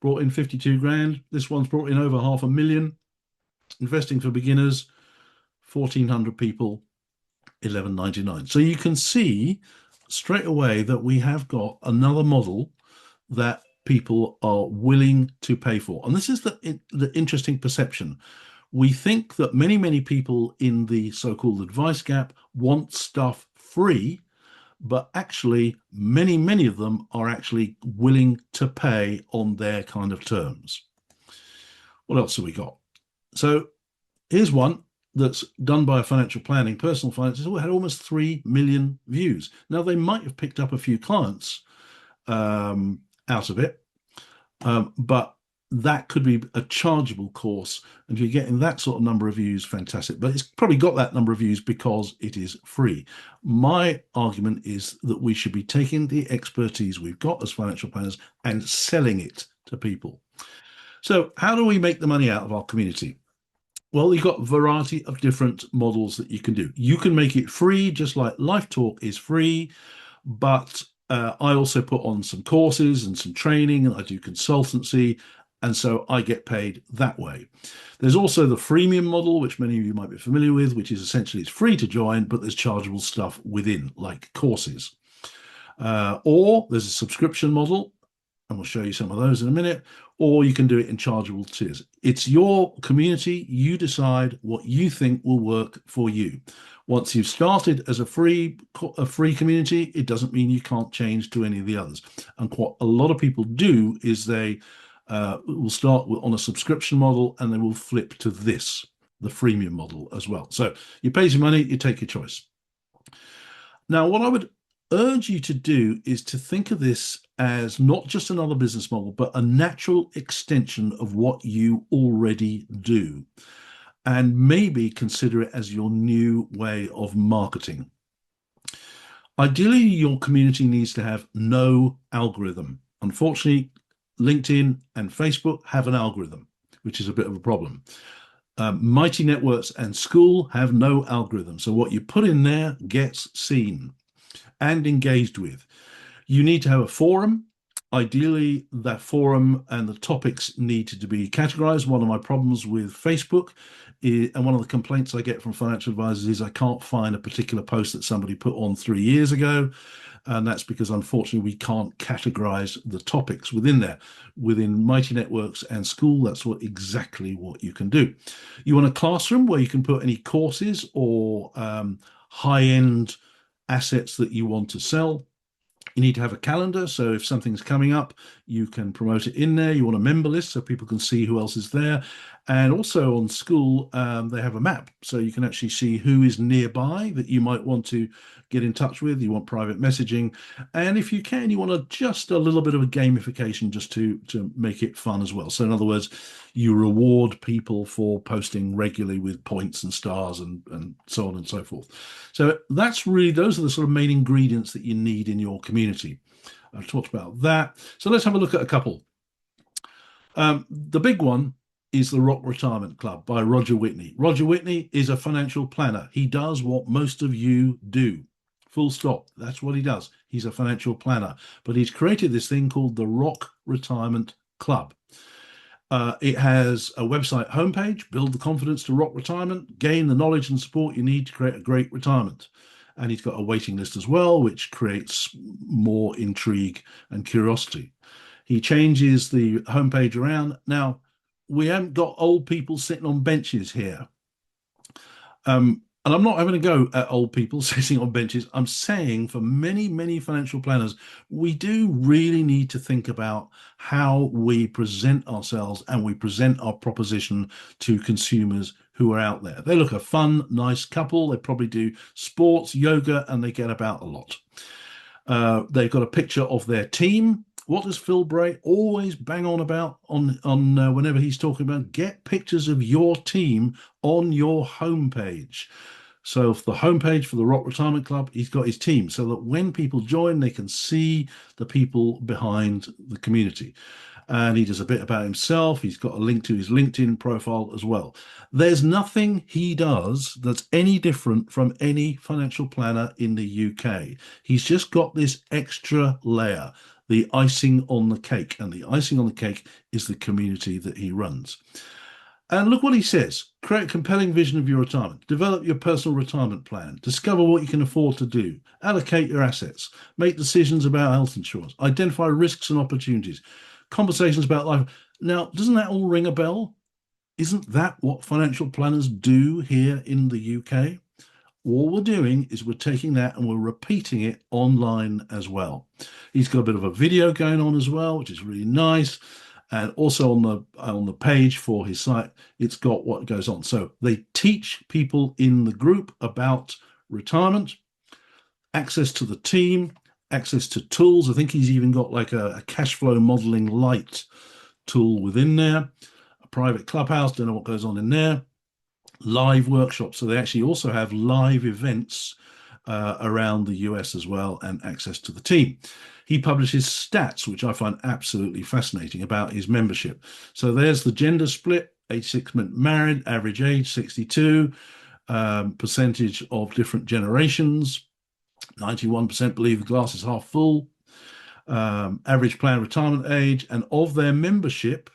brought in 52 grand. This one's brought in over 500,000. Investing for beginners, 1,400 people, $11.99. So you can see straight away that we have got another model that people are willing to pay for. And this is the interesting perception. We think that many people in the so-called advice gap want stuff free, but actually many of them are actually willing to pay on their kind of terms. What else have we got? So here's one that's done by a financial planning, personal finance. It had almost 3 million views. Now, they might have picked up a few clients out of it, but that could be a chargeable course. And if you're getting that sort of number of views, fantastic. But it's probably got that number of views because it is free. My argument is that we should be taking the expertise we've got as financial planners and selling it to people. So how do we make the money out of our community? Well, you've got a variety of different models that you can do. You can make it free, just like Life Talk is free, but I also put on some courses and some training, and I do consultancy, and so I get paid that way. There's also the freemium model, which many of you might be familiar with, which is essentially it's free to join, but there's chargeable stuff within, like courses. Or there's a subscription model, and we'll show you some of those in a minute, or you can do it in chargeable tiers. It's your community. You decide what you think will work for you. Once you've started as a free community, it doesn't mean you can't change to any of the others. And what a lot of people do is they will start on a subscription model and they will flip to this, the freemium model as well. So you pay your money, you take your choice. Now, what I would urge you to do is to think of this as not just another business model, but a natural extension of what you already do. And maybe consider it as your new way of marketing. Ideally, your community needs to have no algorithm. Unfortunately, LinkedIn and Facebook have an algorithm, which is a bit of a problem. Mighty Networks and School have no algorithm. So what you put in there gets seen and engaged with. You need to have a forum. Ideally, that forum and the topics need to be categorized. One of my problems with Facebook and one of the complaints I get from financial advisors is I can't find a particular post that somebody put on 3 years ago. And that's because, unfortunately, we can't categorize the topics within there. Within Mighty Networks and School, that's exactly what you can do. You want a classroom where you can put any courses or high-end assets that you want to sell. You need to have a calendar, so if something's coming up, you can promote it in there. You want a member list so people can see who else is there. And also on school, they have a map, so you can actually see who is nearby that you might want to get in touch with. You want private messaging, and if you can, you want just a little bit of a gamification just to make it fun as well. So in other words, you reward people for posting regularly with points and stars and so on and so forth. So that's really those are the sort of main ingredients that you need in your community. I've talked about that. So let's have a look at a couple. The big one is the Rock Retirement Club by Roger Whitney. Roger Whitney is a financial planner. He does what most of you do. Full stop. That's what he does. He's a financial planner. But he's created this thing called the Rock Retirement Club. It has a website homepage, build the confidence to rock retirement, gain the knowledge and support you need to create a great retirement. And he's got a waiting list as well, which creates more intrigue and curiosity. He changes the homepage around. Now, we haven't got old people sitting on benches here. And I'm not having a go at old people sitting on benches. I'm saying for many, many financial planners, we do really need to think about how we present ourselves and we present our proposition to consumers who are out there. They look a fun, nice couple. They probably do sports, yoga, and they get about a lot. They've got a picture of their team. What does Phil Bray always bang on about on whenever he's talking about? Get pictures of your team on your homepage. So for the homepage for the Rock Retirement Club, he's got his team so that when people join, they can see the people behind the community. And he does a bit about himself. He's got a link to his LinkedIn profile as well. There's nothing he does that's any different from any financial planner in the UK. He's just got this extra layer, the icing on the cake. And the icing on the cake is the community that he runs. And look what he says. Create a compelling vision of your retirement. Develop your personal retirement plan. Discover what you can afford to do. Allocate your assets. Make decisions about health insurance. Identify risks and opportunities. Conversations about life. Now, doesn't that all ring a bell? Isn't that what financial planners do here in the UK? All we're doing is we're taking that and we're repeating it online as well. He's got a bit of a video going on as well, which is really nice. And also on the page for his site, it's got what goes on. So they teach people in the group about retirement, access to the team, access to tools. I think he's even got like a cash flow modeling light tool within there, a private clubhouse, don't know what goes on in there, live workshops. So they actually also have live events around the US as well, and access to the team. He publishes stats, which I find absolutely fascinating about his membership. So there's the gender split, 86% married, average age 62, percentage of different generations, 91% believe the glass is half full, average planned retirement age, and of their membership,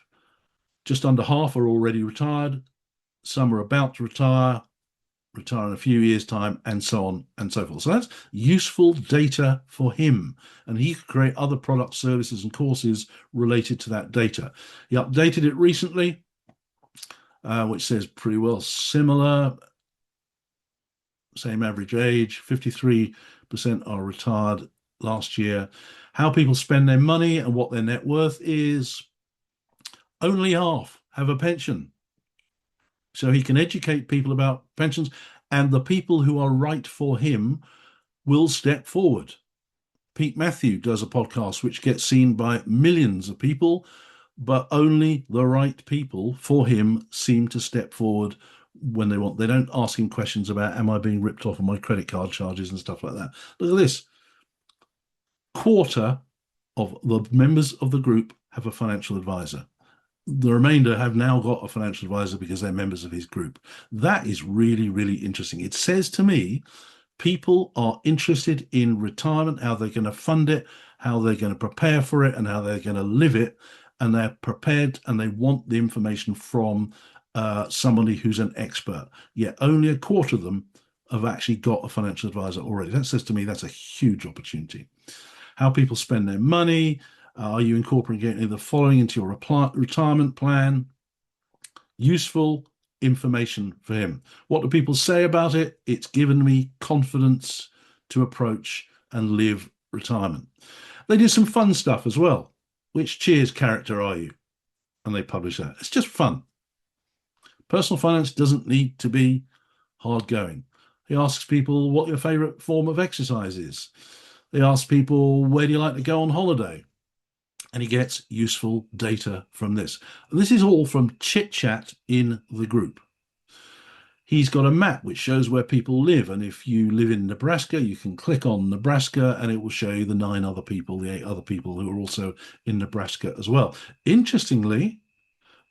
just under half are already retired. Some are about to retire in a few years' time, and so on and so forth. So that's useful data for him. And he could create other products, services, and courses related to that data. He updated it recently, which says pretty well similar. Same average age, 53% are retired last year. How people spend their money and what their net worth is. Only half have a pension. So he can educate people about pensions, and the people who are right for him will step forward. Pete Matthew does a podcast which gets seen by millions of people, but only the right people for him seem to step forward when they want. They don't ask him questions about, am I being ripped off on my credit card charges and stuff like that. Look at this. Quarter of the members of the group have a financial advisor. The remainder have now got a financial advisor because they're members of his group. That is really, really interesting. It says to me, people are interested in retirement, how they're going to fund it, how they're going to prepare for it, and how they're going to live it. And they're prepared and they want the information from somebody who's an expert. Yet only a quarter of them have actually got a financial advisor already. That says to me that's a huge opportunity. How people spend their money. Are you incorporating the following into your retirement plan? Useful information for him. What do people say about it? It's given me confidence to approach and live retirement. They do some fun stuff as well. Which Cheers character are you? And they publish that. It's just fun. Personal finance doesn't need to be hard going. He asks people what your favorite form of exercise is. They ask people, where do you like to go on holiday? And he gets useful data from this. And this is all from chit chat in the group. He's got a map which shows where people live. And if you live in Nebraska, you can click on Nebraska and it will show you the 9 other people, the 8 other people who are also in Nebraska as well. Interestingly,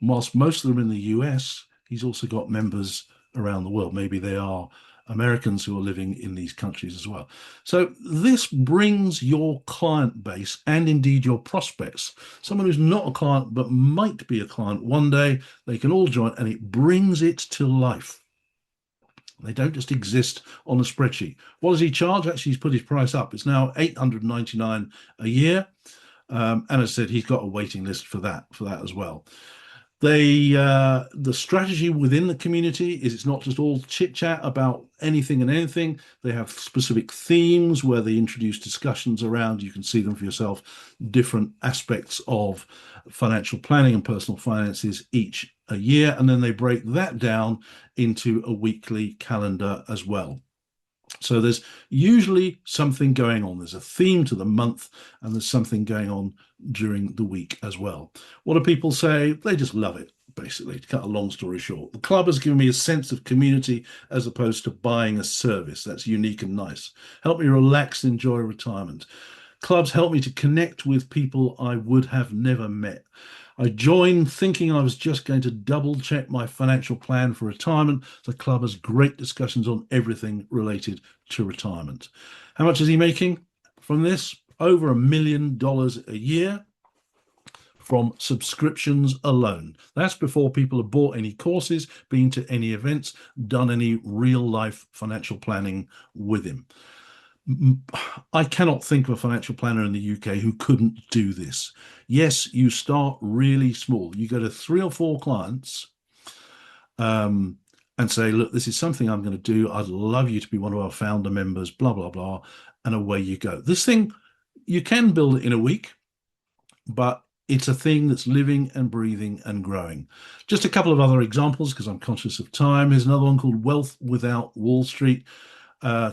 whilst most of them are in the US, he's also got members around the world. Maybe they are Americans who are living in these countries as well. So this brings your client base and indeed your prospects, someone who's not a client but might be a client one day, they can all join and it brings it to life. They don't just exist on a spreadsheet. What does he charge? Actually, he's put his price up. It's now $899 a year. And as I said, he's got a waiting list for that as well. The strategy within the community is it's not just all chit chat about anything and anything. They have specific themes where they introduce discussions around, you can see them for yourself, different aspects of financial planning and personal finances each a year. And then they break that down into a weekly calendar as well. So there's usually something going on. There's a theme to the month and there's something going on during the week as well. What do people say? They just love it, basically, to cut a long story short. The club has given me a sense of community as opposed to buying a service. That's unique and nice. Help me relax and enjoy retirement. Clubs help me to connect with people I would have never met. I joined thinking I was just going to double check my financial plan for retirement. The club has great discussions on everything related to retirement. How much is he making from this? Over $1 million a year from subscriptions alone. That's before people have bought any courses, been to any events, done any real life financial planning with him. I cannot think of a financial planner in the UK who couldn't do this. Yes, you start really small. You go to 3 or 4 clients and say, look, this is something I'm going to do. I'd love you to be one of our founder members, blah, blah, blah. And away you go. This thing, you can build it in a week, but it's a thing that's living and breathing and growing. Just a couple of other examples because I'm conscious of time. Here's another one called Wealth Without Wall Street.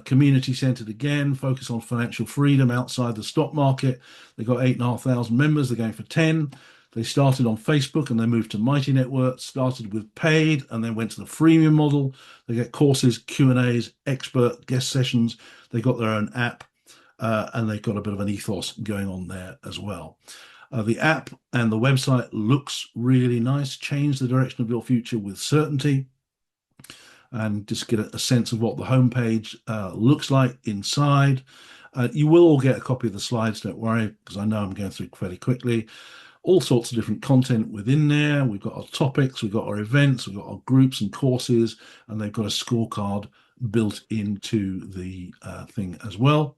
Community centered again, focus on financial freedom outside the stock market. They've got 8,500 members. They're going for 10. They started on Facebook and they moved to Mighty Network, started with paid and then went to the freemium model. They get courses, Q&As, expert guest sessions. They got their own app and they've got a bit of an ethos going on there as well. The app and the website looks really nice. Change the direction of your future with certainty. And just get a sense of what the homepage looks like inside. You will all get a copy of the slides, don't worry, because I know I'm going through fairly quickly. All sorts of different content within there. We've got our topics, we've got our events, we've got our groups and courses, and they've got a scorecard built into the thing as well.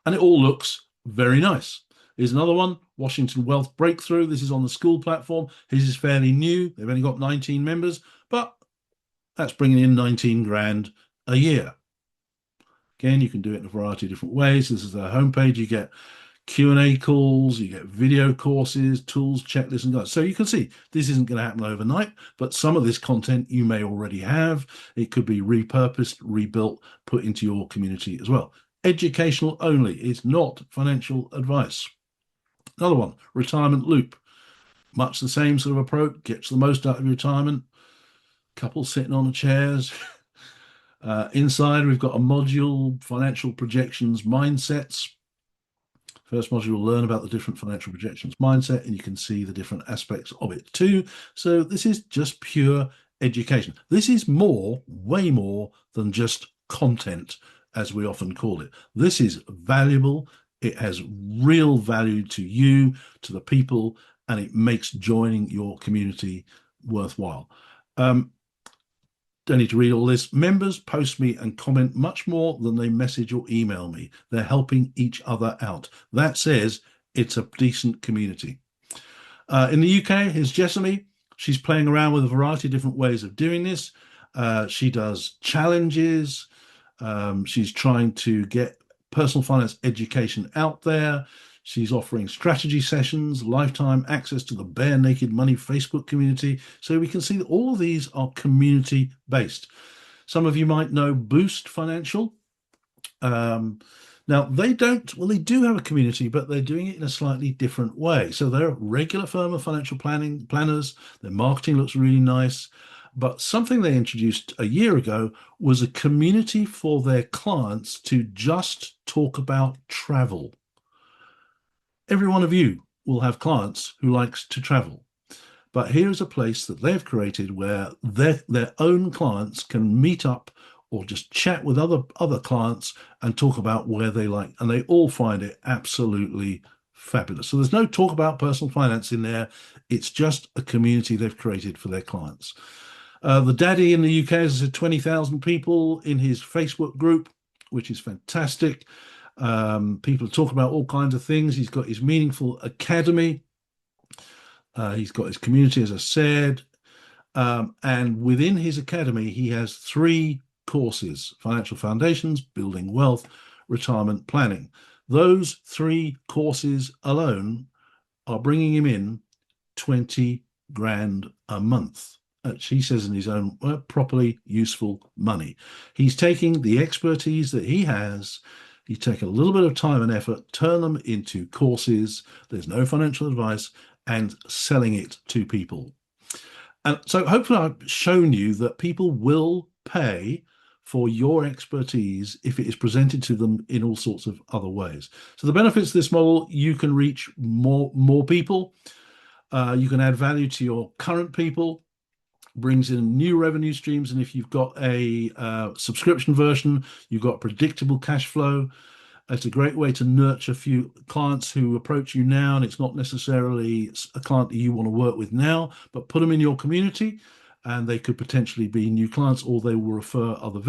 And it all looks very nice. Here's another one, Washington Wealth Breakthrough. This is on the school platform. His is fairly new. They've only got 19 members, but that's bringing in 19 grand a year. Again, you can do it in a variety of different ways. This is their homepage. You get Q&A calls, you get video courses, tools, checklists, and guides. So you can see this isn't going to happen overnight, but some of this content you may already have. It could be repurposed, rebuilt, put into your community as well. Educational only. It's not financial advice. Another one, Retirement Loop. Much the same sort of approach. Gets the most out of your retirement. Couple sitting on the chairs. Inside, we've got a module, financial projections, mindsets. First module will learn about the different financial projections mindset, and you can see the different aspects of it too. So this is just pure education. This is more, way more than just content, as we often call it. This is valuable. It has real value to you, to the people, and it makes joining your community worthwhile. Don't need to read all this. Members post me and comment much more than they message or email me. They're helping each other out. That says it's a decent community. In the UK, here's Jessamy. She's playing around with a variety of different ways of doing this. She does challenges. She's trying to get personal finance education out there. She's offering strategy sessions, lifetime access to the Bare Naked Money Facebook community. So we can see that all of these are community based. Some of you might know Boost Financial. Um, Now they don't, well, they do have a community, but they're doing it in a slightly different way. So they're a regular firm of financial planning planners. Their marketing looks really nice. But something they introduced a year ago was a community for their clients to just talk about travel. Every one of you will have clients who likes to travel. But here's a place that they've created where their own clients can meet up or just chat with other clients and talk about where they like, and they all find it absolutely fabulous. So there's no talk about personal finance in there. It's just a community they've created for their clients. The daddy in the UK has 20,000 people in his Facebook group, which is fantastic. People talk about all kinds of things. He's got his Meaningful Academy. He's got his community, as I said. And within his academy, he has 3 courses: financial foundations, building wealth, retirement planning. Those 3 courses alone are bringing him in 20 grand a month. Which he says in his own properly useful money. He's taking the expertise that he has. You take a little bit of time and effort, turn them into courses. There's no financial advice, and selling it to people. And so hopefully I've shown you that people will pay for your expertise if it is presented to them in all sorts of other ways. So the benefits of this model: you can reach more people. You can add value to your current people, brings in new revenue streams. And if you've got a subscription version, you've got predictable cash flow. It's a great way to nurture a few clients who approach you now, and it's not necessarily a client that you want to work with now, but put them in your community, and they could potentially be new clients, or they will refer other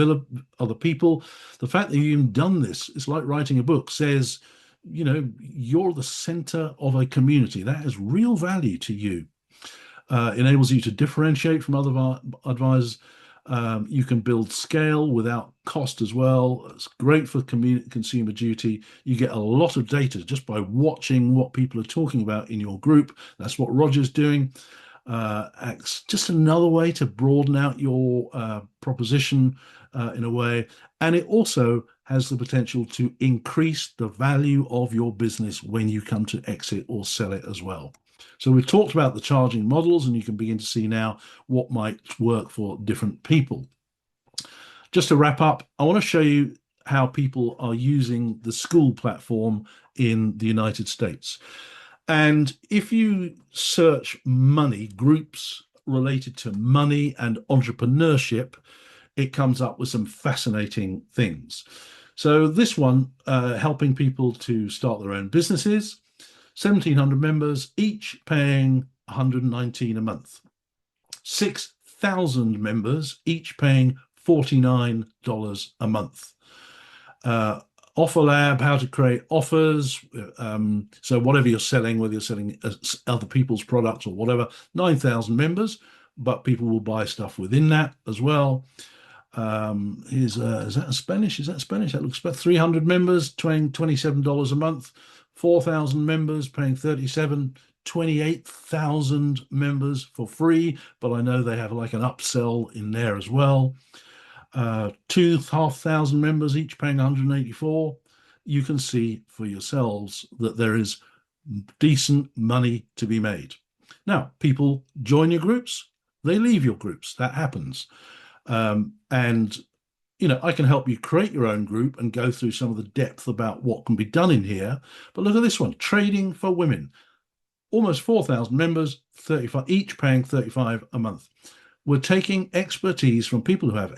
people. The fact that you've done this, it's like writing a book, says, you're the center of a community. That has real value to you. Enables you to differentiate from other advisors. You can build scale without cost as well. It's great for consumer duty. You get a lot of data just by watching what people are talking about in your group. That's what Roger's doing. It's just another way to broaden out your proposition in a way. And it also has the potential to increase the value of your business when you come to exit or sell it as well. So we've talked about the charging models, and you can begin to see now what might work for different people. Just to wrap up, I want to show you how people are using the school platform in the United States. And if you search money, groups related to money and entrepreneurship, it comes up with some fascinating things. So this one, helping people to start their own businesses. 1,700 members, each paying $119 a month. 6,000 members, each paying $49 a month. Offer Lab, how to create offers. So whatever you're selling, whether you're selling other people's products or whatever, 9,000 members, but people will buy stuff within that as well. Is that Spanish? Is that Spanish? That looks about 300 members, paying $27 a month. 4,000 members, paying $37. 28,000 members for free, but I know they have like an upsell in there as well. 2,500 members, each paying $184. You can see for yourselves that there is decent money to be made. Now, people join your groups, they leave your groups. That happens. And I can help you create your own group and go through some of the depth about what can be done in here. But look at this one: trading for women. Almost 4,000 members, 35, each paying $35 a month. We're taking expertise from people who have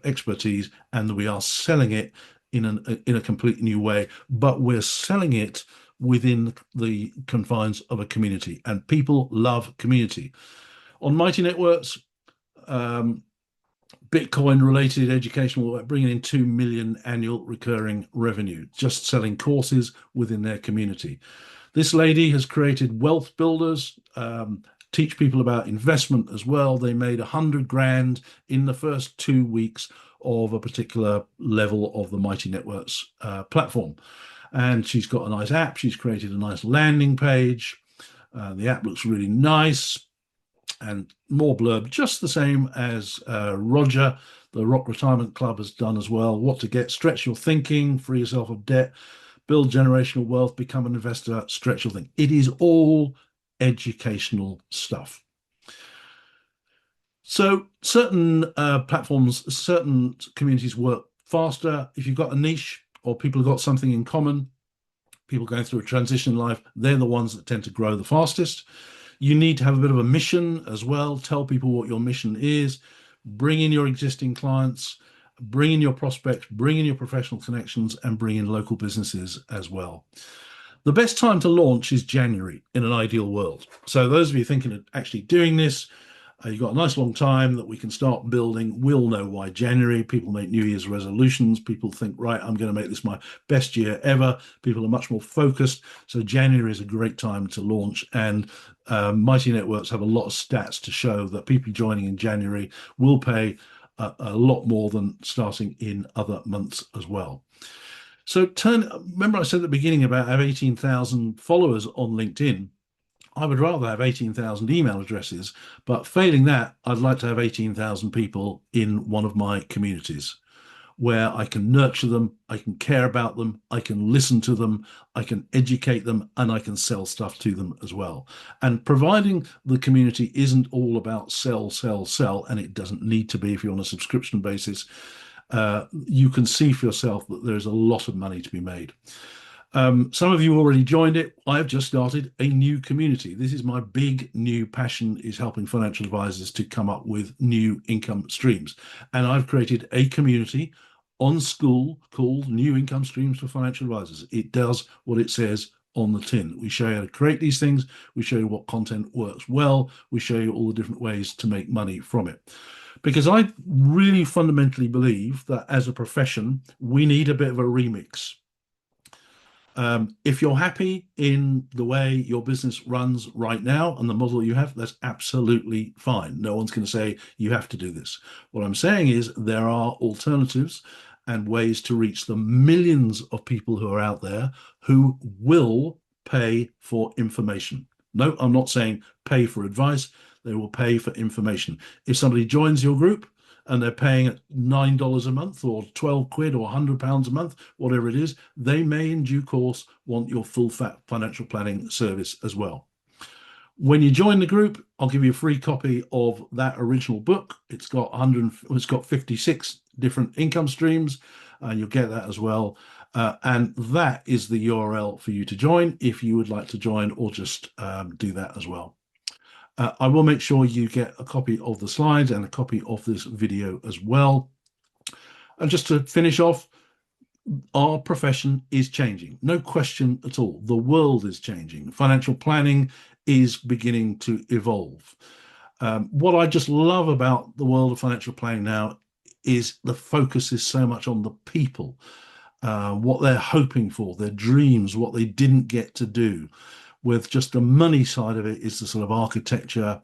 expertise, and we are selling it in a completely new way. But we're selling it within the confines of a community, and people love community. On Mighty Networks, Bitcoin related educational, bringing in 2 million annual recurring revenue, just selling courses within their community. This lady has created Wealth Builders, teach people about investment as well. They made 100 grand in the first 2 weeks of a particular level of the Mighty Networks platform. And she's got a nice app. She's created a nice landing page. The app looks really nice, and more blurb, just the same as Roger, the Rock Retirement Club, has done as well. What to get: stretch your thinking, free yourself of debt, build generational wealth, become an investor, stretch your thinking. It is all educational stuff. So certain platforms, certain communities work faster. If you've got a niche or people have got something in common, people going through a transition in life, they're the ones that tend to grow the fastest. You need to have a bit of a mission as well. Tell people what your mission is. Bring in your existing clients, bring in your prospects, bring in your professional connections, and bring in local businesses as well. The best time to launch is January in an ideal world. So those of you thinking of actually doing this, you've got a nice long time that we can start building. We'll know why January. People make New Year's resolutions. People think, right, I'm going to make this my best year ever. People are much more focused. So January is a great time to launch. And Mighty Networks have a lot of stats to show that people joining in January will pay a lot more than starting in other months as well. So remember I said at the beginning about I have 18,000 followers on LinkedIn. I would rather have 18,000 email addresses, but failing that, I'd like to have 18,000 people in one of my communities where I can nurture them, I can care about them, I can listen to them, I can educate them, and I can sell stuff to them as well. And providing the community isn't all about sell, sell, sell, and it doesn't need to be if you're on a subscription basis, you can see for yourself that there's a lot of money to be made. Some of you already joined it. I've just started a new community. This is my big new passion, is helping financial advisors to come up with new income streams. And I've created a community on School called New Income Streams for Financial Advisors. It does what it says on the tin. We show you how to create these things. We show you what content works well. We show you all the different ways to make money from it. Because I really fundamentally believe that as a profession, we need a bit of a remix. If you're happy in the way your business runs right now and the model you have, that's absolutely fine. No one's going to say you have to do this. What I'm saying is there are alternatives and ways to reach the millions of people who are out there who will pay for information. No, I'm not saying pay for advice. They will pay for information. If somebody joins your group and they're paying at $9 a month or 12 quid or £100 a month, whatever it is, they may in due course want your full fat financial planning service as well. When you join the group, I'll give you a free copy of that original book. It's got 56 different income streams, and you'll get that as well. And that is the URL for you to join if you would like to join, or just do that as well. I will make sure you get a copy of the slides and a copy of this video as well. And just to finish off, our profession is changing. No question at all. The world is changing. Financial planning is beginning to evolve. What I just love about the world of financial planning now is the focus is so much on the people, what they're hoping for, their dreams, what they didn't get to do. With just the money side of it is the sort of architecture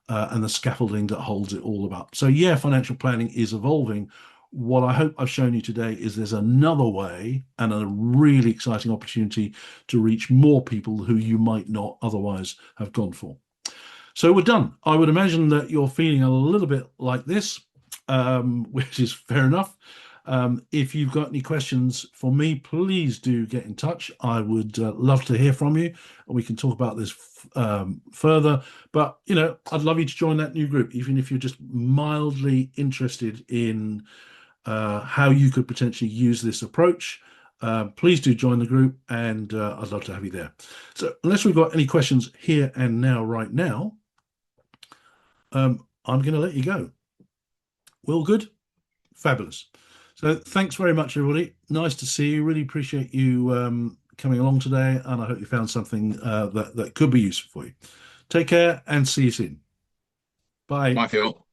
and the scaffolding that holds it all up. So yeah, financial planning is evolving. What I hope I've shown you today is there's another way and a really exciting opportunity to reach more people who you might not otherwise have gone for. So we're done. I would imagine that you're feeling a little bit like this, which is fair enough. If you've got any questions for me, please do get in touch. I would love to hear from you, and we can talk about this further. But, you know, I'd love you to join that new group, even if you're just mildly interested in how you could potentially use this approach. Please do join the group, and I'd love to have you there. So unless we've got any questions here and now, right now, I'm going to let you go. Well, good? Fabulous. So thanks very much, everybody. Nice to see you. Really appreciate you coming along today, and I hope you found something that could be useful for you. Take care and see you soon. Bye. Bye, Phil.